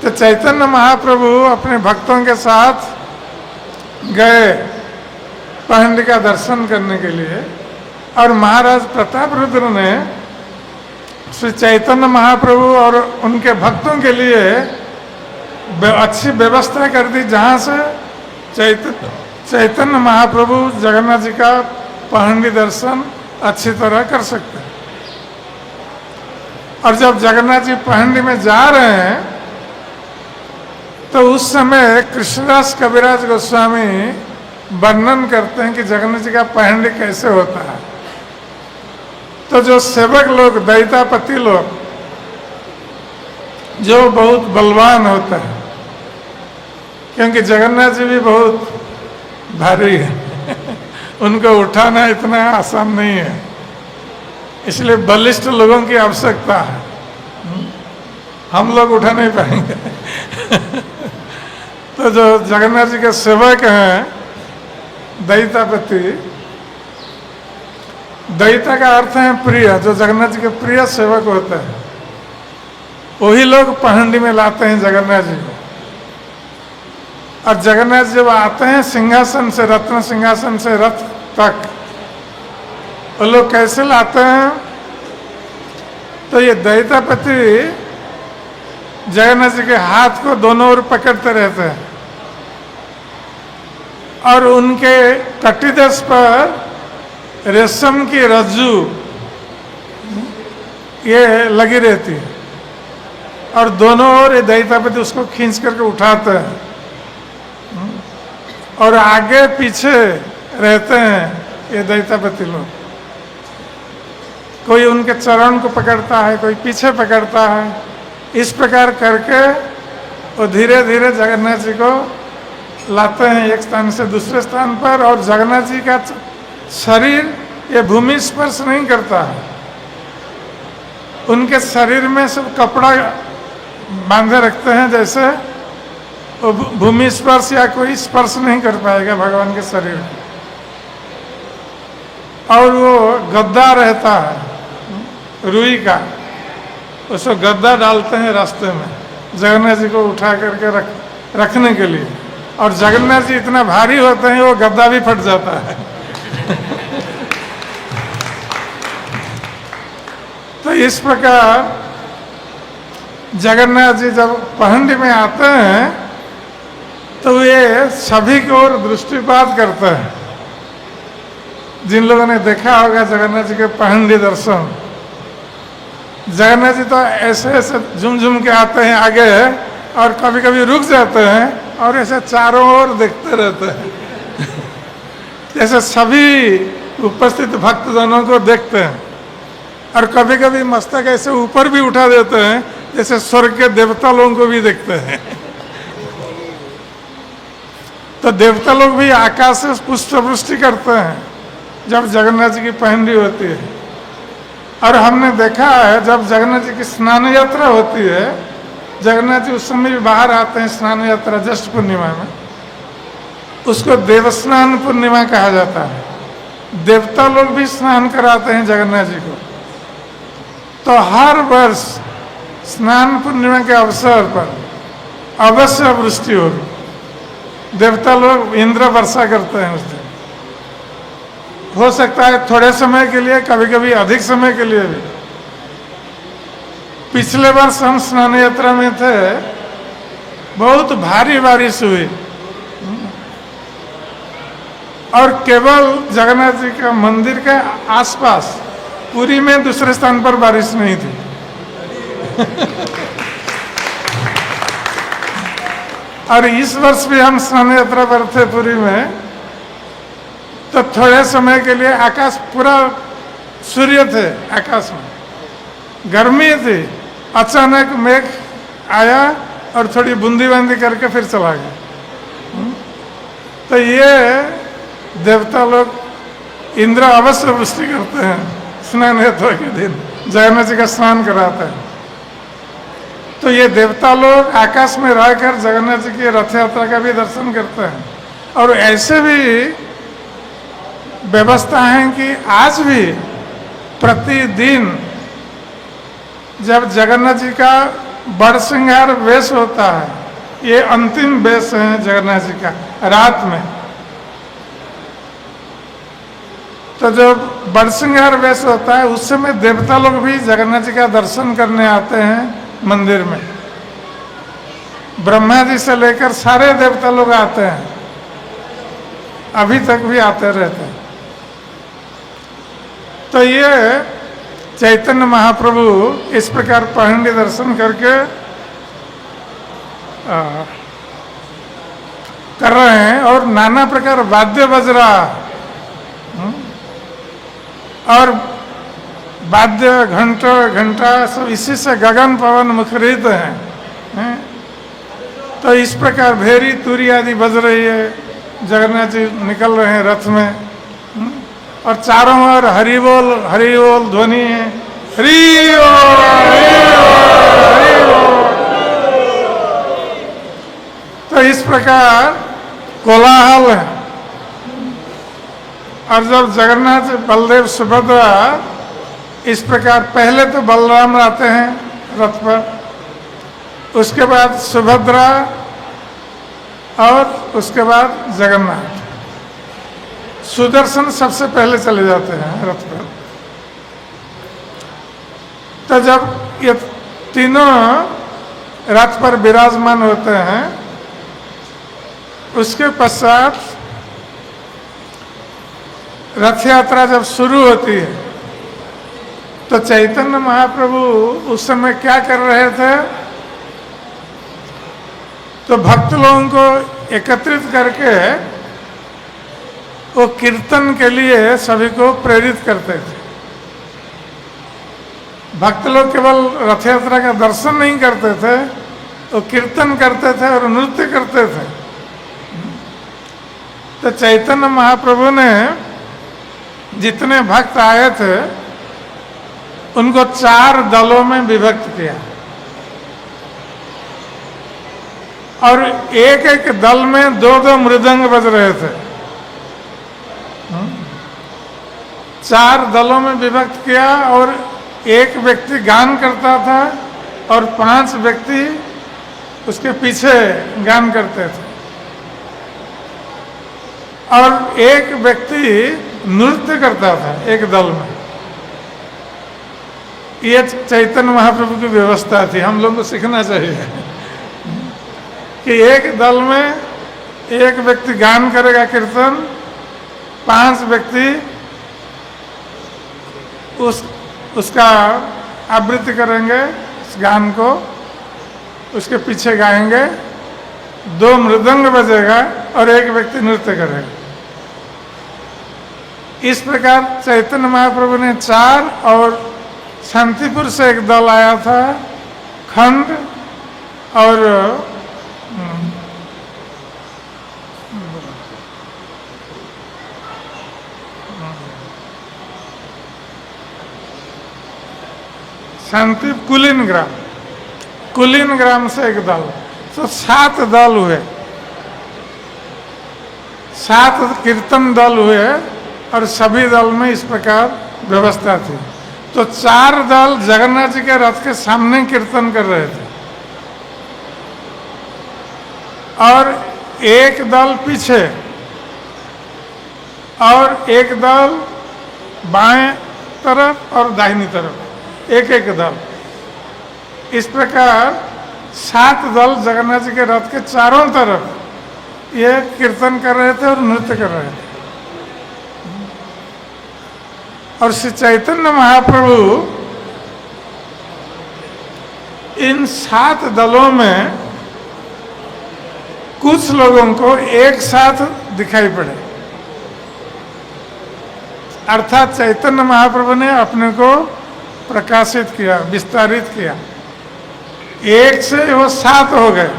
[SPEAKER 1] तो चैतन्य महाप्रभु अपने भक्तों के साथ गए पहंडी का दर्शन करने के लिए और महाराज प्रतापरुद्र ने श्री चैतन्य महाप्रभु और उनके भक्तों के लिए अच्छी व्यवस्था कर दी, जहाँ से चैतन्य महाप्रभु जगन्नाथ जी का पहंडी दर्शन अच्छी तरह कर सकते हैं। और जब जगन्नाथ जी पहंडी में जा रहे हैं तो उस समय कृष्णदास कविराज गोस्वामी वर्णन करते हैं कि जगन्नाथ जी का पहंडी कैसे होता है। तो जो सेवक लोग, दैतापति लोग, जो बहुत बलवान होता है, क्योंकि जगन्नाथ जी भी बहुत भारी है उनको उठाना इतना आसान नहीं है, इसलिए बलिष्ठ लोगों की आवश्यकता है। हम लोग उठा नहीं पाएंगे तो जो जगन्नाथ जी के सेवक हैं, दैतापति, दैता का अर्थ है प्रिय, जो जगन्नाथ जी के प्रिय सेवक होते हैं, वही लोग पहंडी में लाते हैं जगन्नाथ जी को। और जगन्नाथ जब आते हैं सिंहासन से, रत्न सिंहासन से रथ तक, वो लोग कैसे लाते हैं? तो ये दैतापति जगन्नाथ जी के हाथ को दोनों ओर पकड़ते रहते हैं और उनके कटिदेश पर रेशम की रज्जू ये लगी रहती है और दोनों ओर ये दैतापति उसको खींच करके उठाते हैं और आगे पीछे रहते हैं ये दैतापति लोग। कोई उनके चरण को पकड़ता है, कोई पीछे पकड़ता है। इस प्रकार करके वो धीरे धीरे जगन्नाथ जी को लाते हैं एक स्थान से दूसरे स्थान पर। और जगन्नाथ जी का शरीर ये भूमि स्पर्श नहीं करता है, उनके शरीर में सब कपड़ा बांधे रखते हैं, जैसे वो भूमि स्पर्श या कोई स्पर्श नहीं कर पाएगा भगवान के शरीर को। और वो गद्दा रहता है रुई का, उसको गद्दा डालते हैं रास्ते में जगन्नाथ जी को उठा करके रखने के लिए। और जगन्नाथ जी इतना भारी होते हैं वो गद्दा भी फट जाता है तो इस प्रकार जगन्नाथ जी जब पहंडी में आते हैं तो ये सभी की ओर दृष्टिपात करते हैं। जिन लोगों ने देखा होगा जगन्नाथ जी के पहंडी दर्शन, जगन्नाथ जी तो ऐसे ऐसे झुम झुम के आते हैं आगे और कभी कभी रुक जाते हैं और ऐसे चारों ओर देखते रहते हैं जैसे सभी उपस्थित भक्तजनों को देखते हैं। और कभी कभी मस्तक ऐसे ऊपर भी उठा देते हैं जैसे स्वर्ग के देवता लोगों को भी देखते हैं तो देवता लोग भी आकाश से पुष्पवृष्टि करते हैं जब जगन्नाथ जी की पहंडी होती है। और हमने देखा है जब जगन्नाथ जी की स्नान यात्रा होती है, जगन्नाथ जी उस समय भी बाहर आते हैं स्नान यात्रा ज्येष्ठ पूर्णिमा में, उसको देवस्नान पूर्णिमा कहा जाता है। देवता लोग भी स्नान कराते हैं जगन्नाथ जी को। तो हर वर्ष स्नान पूर्णिमा के अवसर पर अवश्य वृष्टि होगी, देवता लोग इंद्र वर्षा करते हैं उस दिन। हो सकता है थोड़े समय के लिए, कभी कभी अधिक समय के लिए भी। पिछले वर्ष हम स्नान यात्रा में थे, बहुत भारी बारिश हुई और केवल जगन्नाथ जी का मंदिर के आसपास, पुरी में दूसरे स्थान पर बारिश नहीं थी और इस वर्ष भी हम स्नान यात्रा पर थे पुरी में, तो थोड़े समय के लिए आकाश पूरा सूर्य थे, आकाश में गर्मी थी, अचानक मेघ आया और थोड़ी बूंदी बांदी करके फिर चला गया। तो ये देवता लोग इंद्र अवश्य वृष्टि करते हैं स्नान यात्रा के दिन, जगन्नाथ जी का स्नान कराते हैं। तो ये देवता लोग आकाश में रहकर जगन्नाथ जी की रथ यात्रा का भी दर्शन करते हैं। और ऐसे भी व्यवस्था है कि आज भी प्रतिदिन जब जगन्नाथ जी का बड़ श्रृंगार वेश होता है, ये अंतिम वेश है जगन्नाथ जी का रात में, तो तो जो बड़सिंगार वेश होता है उस समय देवता लोग भी जगन्नाथ जी का दर्शन करने आते हैं मंदिर में। ब्रह्मा जी से लेकर सारे देवता लोग आते हैं, अभी तक भी आते रहते हैं। तो ये चैतन्य महाप्रभु इस प्रकार पहंडी दर्शन करके कर रहे हैं और नाना प्रकार वाद्य बज रहा और वाद्य घंटा सब इसी से गगन पवन मुखरित हैं। तो इस प्रकार भेरी तुरी आदि बज रही है, जगन्नाथ जी निकल रहे हैं रथ में और चारों ओर हरि बोल ध्वनि है, हरि बोल हरि बोल। तो इस प्रकार कोलाहल है। और जब जगन्नाथ बलदेव सुभद्रा इस प्रकार, पहले तो बलराम आते हैं रथ पर, उसके बाद सुभद्रा और उसके बाद जगन्नाथ। सुदर्शन सबसे पहले चले जाते हैं रथ पर। तो जब ये तीनों रथ पर विराजमान होते हैं, उसके पश्चात रथ यात्रा जब शुरू होती है तो चैतन्य महाप्रभु उस समय क्या कर रहे थे, तो भक्त लोगों को एकत्रित करके वो कीर्तन के लिए सभी को प्रेरित करते थे। भक्त लोग केवल रथ यात्रा का दर्शन नहीं करते थे, वो कीर्तन करते थे और नृत्य करते थे। तो चैतन्य महाप्रभु ने जितने भक्त आए थे उनको 4 दलों में विभक्त किया और एक एक दल में 2-2 मृदंग बज रहे थे। 4 दलों में विभक्त किया और एक व्यक्ति गान करता था और 5 व्यक्ति उसके पीछे गान करते थे और एक व्यक्ति नृत्य करता था एक दल में। ये चैतन्य महाप्रभु की व्यवस्था थी, हम लोगों को सीखना चाहिए कि एक दल में एक व्यक्ति गान करेगा कीर्तन, 5 व्यक्ति उसका आवृत्ति करेंगे उस गान को, उसके पीछे गाएंगे, 2 मृदंग बजेगा और एक व्यक्ति नृत्य करेगा। इस प्रकार चैतन्य महाप्रभु ने 4 और शांतिपुर से एक दल आया था खंड और शांति कुलीन ग्राम से एक दल, तो 7 दल हुए, 7 कीर्तन दल हुए और सभी दल में इस प्रकार व्यवस्था थी। तो 4 दल जगन्नाथ जी के रथ के सामने कीर्तन कर रहे थे और एक दल पीछे और एक दल बाएं तरफ और दाहिनी तरफ, एक एक दल। इस प्रकार 7 दल जगन्नाथ जी के रथ के चारों तरफ ये कीर्तन कर रहे थे और नृत्य कर रहे थे। और श्री चैतन्य महाप्रभु इन 7 दलों में कुछ लोगों को एक साथ दिखाई पड़े, अर्थात चैतन्य महाप्रभु ने अपने को प्रकाशित किया, विस्तारित किया। एक से वो 7 हो गए,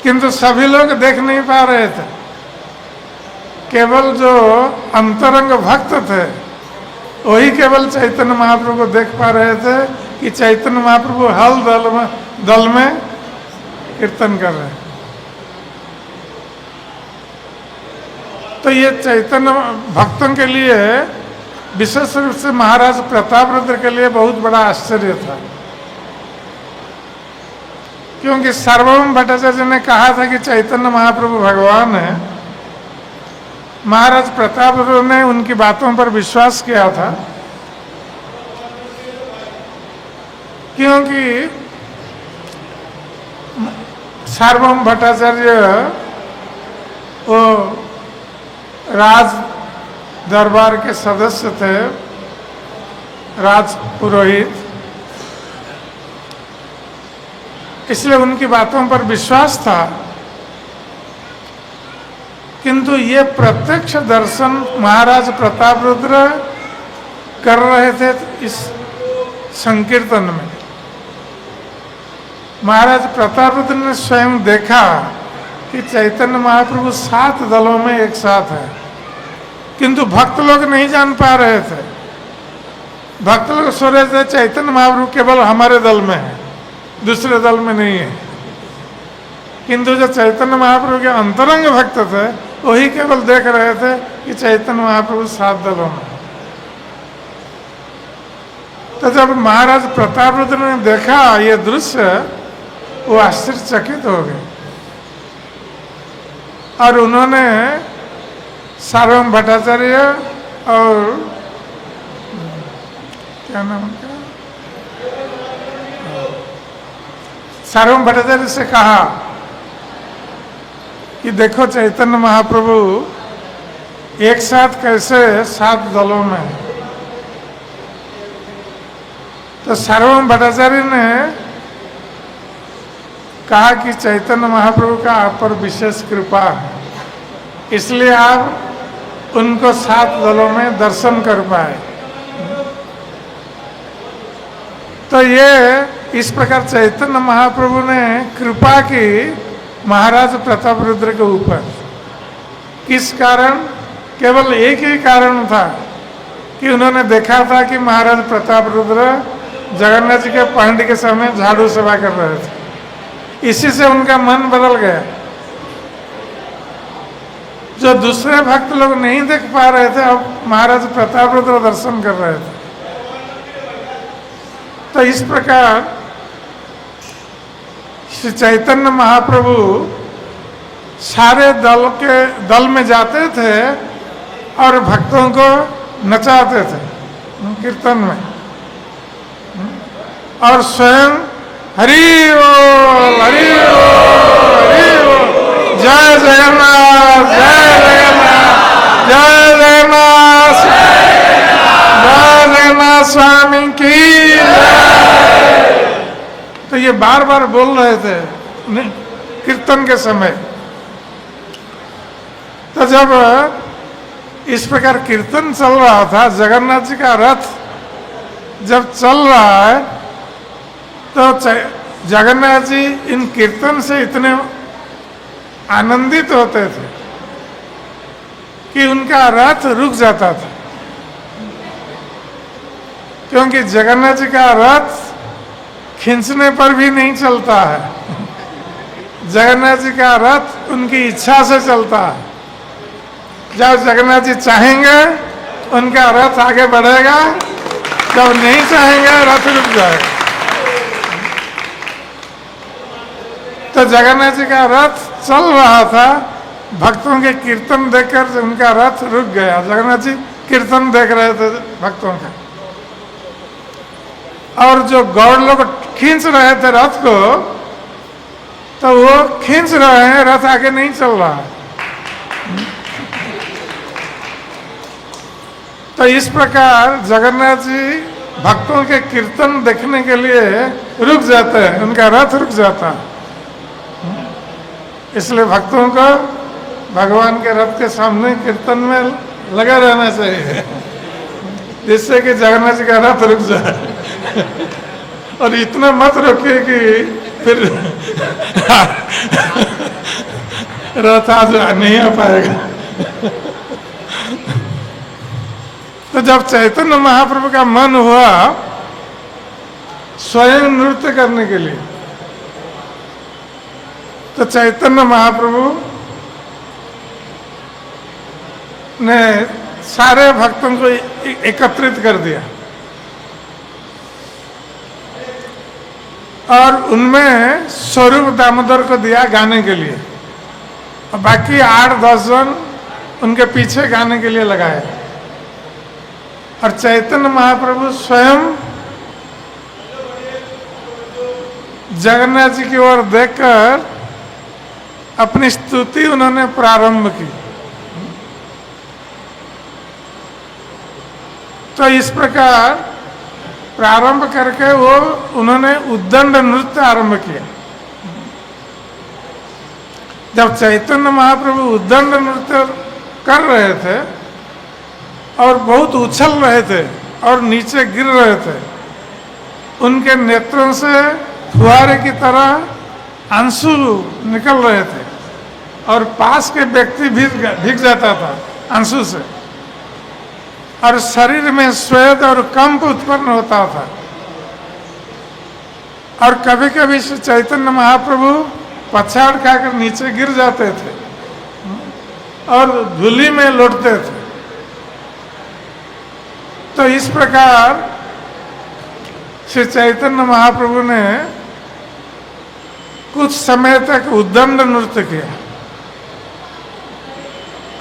[SPEAKER 1] किंतु सभी लोग देख नहीं पा रहे थे। केवल जो अंतरंग भक्त थे वही केवल चैतन्य महाप्रभु को देख पा रहे थे कि चैतन्य महाप्रभु हल दल में कीर्तन कर रहे हैं। तो ये चैतन्य भक्तों के लिए, विशेष रूप से महाराज प्रतापरुद्र के लिए बहुत बड़ा आश्चर्य था, क्योंकि सार्वभौम भट्टाचार्य ने कहा था कि चैतन्य महाप्रभु भगवान है, महाराज प्रतापरुद्र ने उनकी बातों पर विश्वास किया था, क्योंकि सार्वभौम भट्टाचार्य वो राज दरबार के सदस्य थे, राज पुरोहित, इसलिए उनकी बातों पर विश्वास था। किंतु ये प्रत्यक्ष दर्शन महाराज प्रतापरुद्र कर रहे थे इस संकीर्तन में। महाराज प्रतापरुद्र ने स्वयं देखा कि चैतन्य महाप्रभु 7 दलों में एक साथ है, किंतु भक्त लोग नहीं जान पा रहे थे। भक्त लोग सोच रहे थे चैतन्य महाप्रभु केवल हमारे दल में है, दूसरे दल में नहीं है। किंतु जो चैतन्य महाप्रभु के अंतरंग भक्त थे वही केवल देख रहे थे कि चैतन्य महाप्रभु 7 दलों में। तो जब महाराज प्रतापरुद्र ने देखा ये दृश्य, वो आश्चर्यचकित हो गए और उन्होंने सार्वभौम भट्टाचार्य और क्या नाम उनका, सार्वभौम भट्टाचार्य से कहा कि देखो चैतन्य महाप्रभु एक साथ कैसे 7 दलों में। तो सार्वभौम भट्टाचार्य ने कहा कि चैतन्य महाप्रभु का आप पर विशेष कृपा है, इसलिए आप उनको 7 दलों में दर्शन कर पाए। तो ये इस प्रकार चैतन्य महाप्रभु ने कृपा की महाराज प्रतापरुद्र के ऊपर। किस कारण? केवल एक ही कारण था कि उन्होंने देखा था कि महाराज प्रतापरुद्र जगन्नाथ जी के पहंड के समय झाड़ू सेवा कर रहे थे, इसी से उनका मन बदल गया। जो दूसरे भक्त लोग नहीं देख पा रहे थे, अब महाराज प्रतापरुद्र दर्शन कर रहे थे। तो इस प्रकार श्री चैतन्य महाप्रभु सारे दल में जाते थे और भक्तों को नचाते थे कीर्तन में, और स्वयं हरि बोल हरि बोल हरि बोल, जय जगन्नाथ जय जगन्नाथ जय जगन्नाथ जय जगन्नाथ स्वामी की। तो ये बार बार बोल रहे थे कीर्तन के समय। तो जब इस प्रकार कीर्तन चल रहा था, जगन्नाथ जी का रथ जब चल रहा है, तो जगन्नाथ जी इन कीर्तन से इतने आनंदित होते थे कि उनका रथ रुक जाता था, क्योंकि जगन्नाथ जी का रथ खींचने पर भी नहीं चलता है। जगन्नाथ जी का रथ उनकी इच्छा से चलता है। जब जगन्नाथ जी चाहेंगे उनका रथ आगे बढ़ेगा, जब नहीं चाहेंगे रथ रुक जाएगा। तो जगन्नाथ जी का रथ चल रहा था, भक्तों के कीर्तन देखकर उनका रथ रुक गया। जगन्नाथ जी कीर्तन देख रहे थे भक्तों का, और जो गौड़ लोग खींच रहे थे रथ को, तो वो खींच रहे हैं, रथ आगे नहीं चल रहा है। तो इस प्रकार जगन्नाथ जी भक्तों के कीर्तन देखने के लिए रुक जाते हैं, उनका रथ रुक जाता है। इसलिए भक्तों को भगवान के रथ के सामने कीर्तन में लगा रहना चाहिए, जिससे कि जगन्नाथ जी का रथ रुक जाए। और इतना मत रोकिए कि फिर रथ आज नहीं आ पाएगा। तो जब चैतन्य महाप्रभु का मन हुआ स्वयं नृत्य करने के लिए, तो चैतन्य महाप्रभु ने सारे भक्तों को एकत्रित कर दिया और उनमें स्वरूप दामोदर को दिया गाने के लिए, और बाकी 8-10 जन उनके पीछे गाने के लिए लगाए। और चैतन्य महाप्रभु स्वयं जगन्नाथ जी की ओर देखकर अपनी स्तुति उन्होंने प्रारंभ की। तो इस प्रकार प्रारंभ करके उन्होंने उद्दंड नृत्य आरंभ किया। जब चैतन्य महाप्रभु उद्दंड नृत्य कर रहे थे और बहुत उछल रहे थे और नीचे गिर रहे थे, उनके नेत्रों से फुहारे की तरह आंसू निकल रहे थे और पास के व्यक्ति भीग जाता था आंसू से, और शरीर में स्वेद और कंप उत्पन्न होता था। और कभी कभी श्री चैतन्य महाप्रभु पछाड़ खाकर नीचे गिर जाते थे और धूलि में लौटते थे। तो इस प्रकार श्री चैतन्य महाप्रभु ने कुछ समय तक उद्दंड नृत्य किया।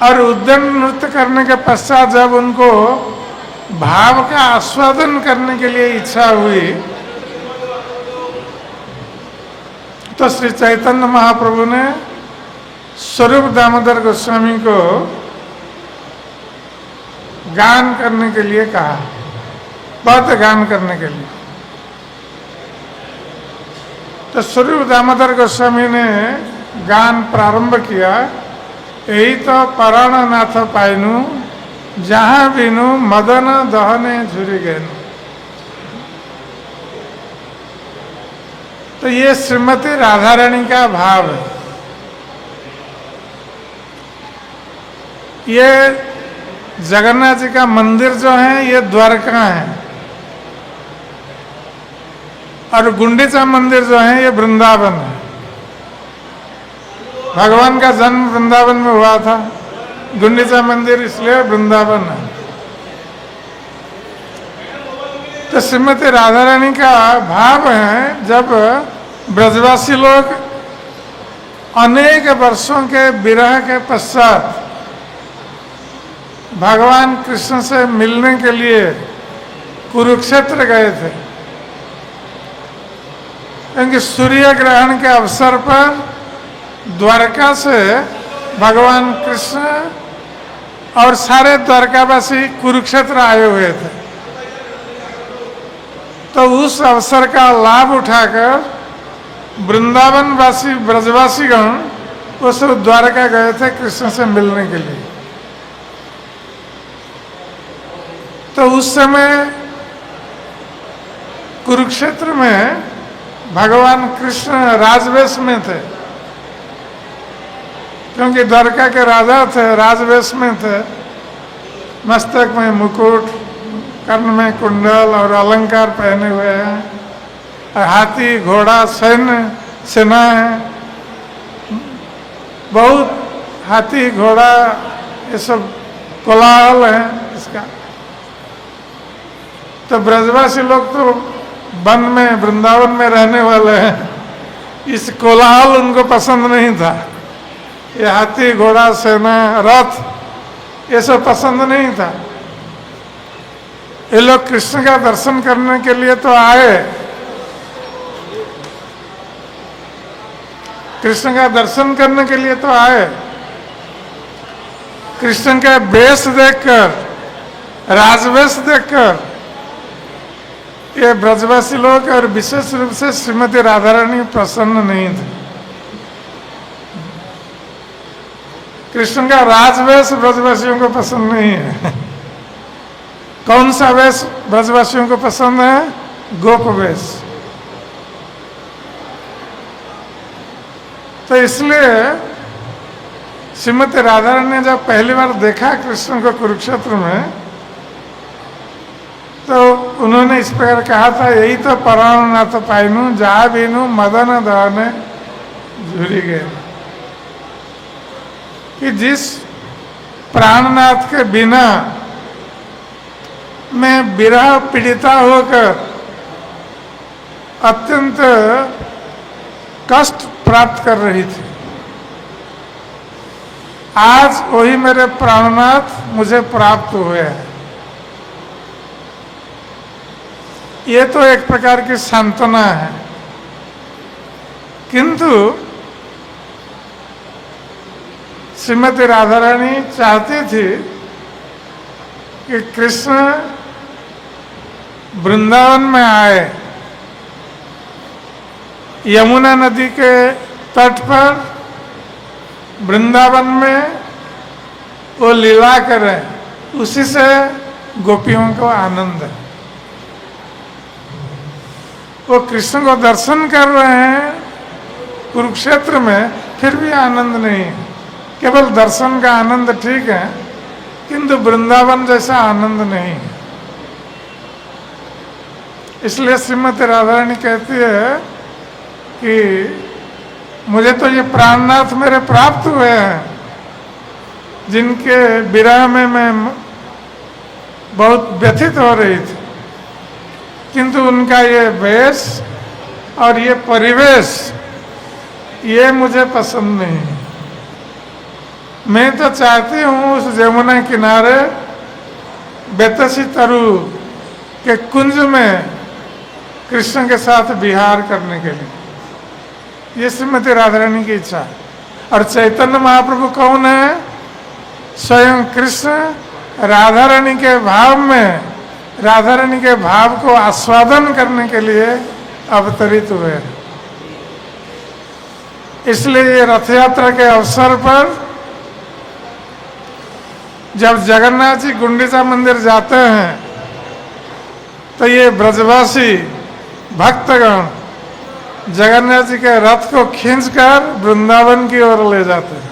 [SPEAKER 1] और उद्दंड नृत्य करने के पश्चात जब उनको भाव का आस्वादन करने के लिए इच्छा हुई, तो श्री चैतन्य महाप्रभु ने स्वरूप दामोदर गोस्वामी को गान करने के लिए कहा, पद गान करने के लिए। तो स्वरूप दामोदर गोस्वामी ने गान प्रारंभ किया। यही तो पराणनाथ पाइनु, जहां बिनु मदन दहने झुरी गए। तो ये श्रीमती राधा रानी का भाव है। ये जगन्नाथ जी का मंदिर जो है ये द्वारका है, और गुंडीचा मंदिर जो है ये वृंदावन है। भगवान का जन्म वृंदावन में हुआ था, गुंडीचा मंदिर इसलिए वृंदावन है। तो श्रीमती राधा रानी का भाव है, जब ब्रजवासी लोग अनेक वर्षों के विरह के पश्चात भगवान कृष्ण से मिलने के लिए कुरुक्षेत्र गए थे, क्योंकि सूर्य ग्रहण के अवसर पर द्वारका से भगवान कृष्ण और सारे द्वारकावासी कुरुक्षेत्र आए हुए थे। तो उस अवसर का लाभ उठाकर वृंदावनवासी ब्रजवासीगण उस द्वारका गए थे कृष्ण से मिलने के लिए। तो उस समय कुरुक्षेत्र में भगवान कृष्ण राजवेश में थे, क्योंकि द्वारका के राजा थे, राजवेश में थे। मस्तक में मुकुट, कर्ण में कुंडल और अलंकार पहने हुए हैं, और हाथी घोड़ा सेना है, बहुत हाथी घोड़ा ये सब कोलाहल है इसका। तो ब्रजवासी लोग तो वन में वृंदावन में रहने वाले हैं, इस कोलाहल उनको पसंद नहीं था। ये हाथी घोड़ा सेना रथ ये सब पसंद नहीं था। ये लोग कृष्ण का दर्शन करने के लिए तो आए, कृष्ण का दर्शन करने के लिए तो आए। कृष्ण का वेश देखकर, राजवेश देखकर ये ब्रजवासी लोग और विशेष रूप से श्रीमती राधा रानी प्रसन्न नहीं थे। कृष्ण का राजवेश ब्रजवासियों को पसंद नहीं है। कौन सा वेश ब्रजवासियों को पसंद है? गोप वेश। तो इसलिए श्रीमती राधा रानी ने जब पहली बार देखा कृष्ण को कुरुक्षेत्र में, तो उन्होंने इस प्रकार कहा था, यही तो पराणनाथ पाइनु, जहाँ बीनु मदन दहने झुरी गए। कि जिस प्राणनाथ के बिना मैं विरह पीड़िता होकर अत्यंत कष्ट प्राप्त कर रही थी, आज वही मेरे प्राणनाथ मुझे प्राप्त हुए हैं। ये तो एक प्रकार की सांत्वना है, किंतु श्रीमती राधा रानी चाहती थी कि कृष्ण वृंदावन में आए, यमुना नदी के तट पर वृंदावन में वो लीला करें, उसी से गोपियों को आनंद है। वो कृष्ण को दर्शन कर रहे हैं कुरुक्षेत्र में, फिर भी आनंद नहीं है। केवल दर्शन का आनंद ठीक है, किंतु वृंदावन जैसा आनंद नहीं है। इसलिए श्रीमती राधा रानी कहती है कि मुझे तो ये प्राणनाथ मेरे प्राप्त हुए हैं, जिनके विरह में मैं बहुत व्यथित हो रही थी, किंतु उनका ये वेश और ये परिवेश ये मुझे पसंद नहीं है। मैं तो चाहती हूँ उस यमुना किनारे बेतसी तरु के कुंज में कृष्ण के साथ विहार करने के लिए, ये श्रीमती राधा रानी की इच्छा है। और चैतन्य महाप्रभु कौन है? स्वयं कृष्ण राधा रानी के भाव में, राधा रानी के भाव को आस्वादन करने के लिए अवतरित हुए हैं। इसलिए ये रथ यात्रा के अवसर पर जब जगन्नाथ जी गुंडीचा मंदिर जाते हैं, तो ये ब्रजवासी भक्तगण जगन्नाथ जी के रथ को खींचकर वृंदावन की ओर ले जाते हैं।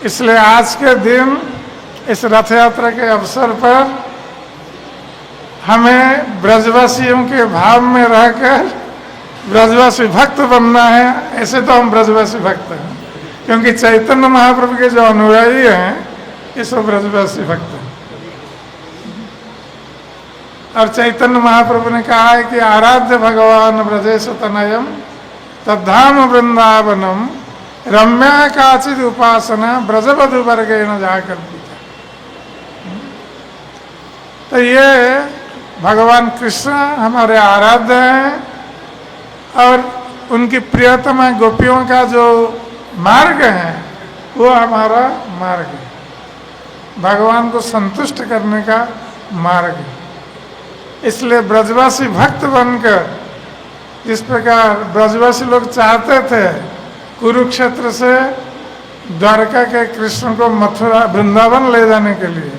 [SPEAKER 1] इसलिए आज के दिन इस रथ यात्रा के अवसर पर हमें ब्रजवासियों के भाव में रहकर ब्रजवासी भक्त बनना है। ऐसे तो हम ब्रजवासी भक्त हैं, क्योंकि चैतन्य महाप्रभु के जो अनुयायी हैं ये सब ब्रजवासी भक्त हैं। और चैतन्य महाप्रभु ने कहा है कि आराध्य भगवान ब्रजेश तनयम तद्धाम वृंदावनम रम्या काचिद उपासना ब्रजवधु वर्गे न जाकर पीता। तो ये भगवान कृष्ण हमारे आराध्य हैं, और उनकी प्रियतमा गोपियों का जो मार्ग है वो हमारा मार्ग है, भगवान को संतुष्ट करने का मार्ग है। इसलिए ब्रजवासी भक्त बनकर, जिस प्रकार ब्रजवासी लोग चाहते थे कुरुक्षेत्र से द्वारका के कृष्ण को मथुरा वृंदावन ले जाने के लिए,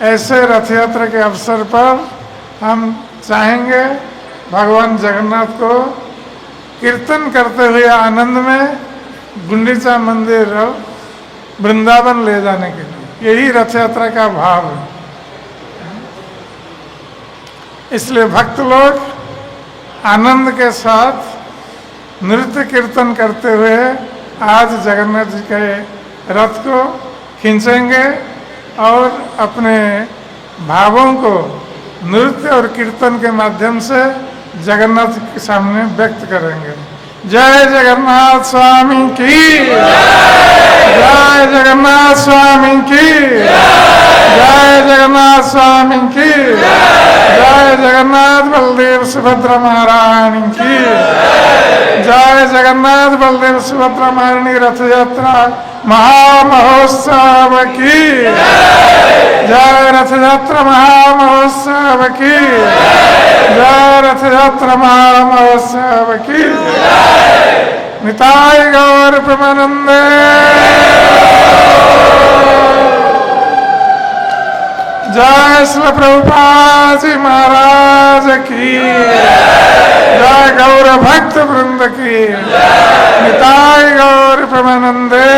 [SPEAKER 1] ऐसे रथ यात्रा के अवसर पर हम चाहेंगे भगवान जगन्नाथ को कीर्तन करते हुए आनंद में गुंडीचा मंदिर वृंदावन ले जाने के लिए। यही रथ यात्रा का भाव है। इसलिए भक्त लोग आनंद के साथ नृत्य कीर्तन करते हुए आज जगन्नाथ जी के रथ को खींचेंगे और अपने भावों को नृत्य और कीर्तन के माध्यम से जगन्नाथ के सामने व्यक्त करेंगे। जय जगन्नाथ स्वामी की जय, जगन्नाथ स्वामी की जय, जगन्नाथ स्वामी की जय, जगन्नाथ बलदेव सुभद्रा महारानी की जय, जगन्नाथ बलदेव सुभद्रा महारानी रथ यात्रा महामहोत्सव की जय, रथ यात्रा महामहोत्सव की जय, रथ यात्रा महामहोत्सव की। निताय गौर प्रेमानंदे। जय श्री प्रभुपाद जी महाराज की जय, गौर भक्त वृंद की। निताय गौर प्रेमानंदे।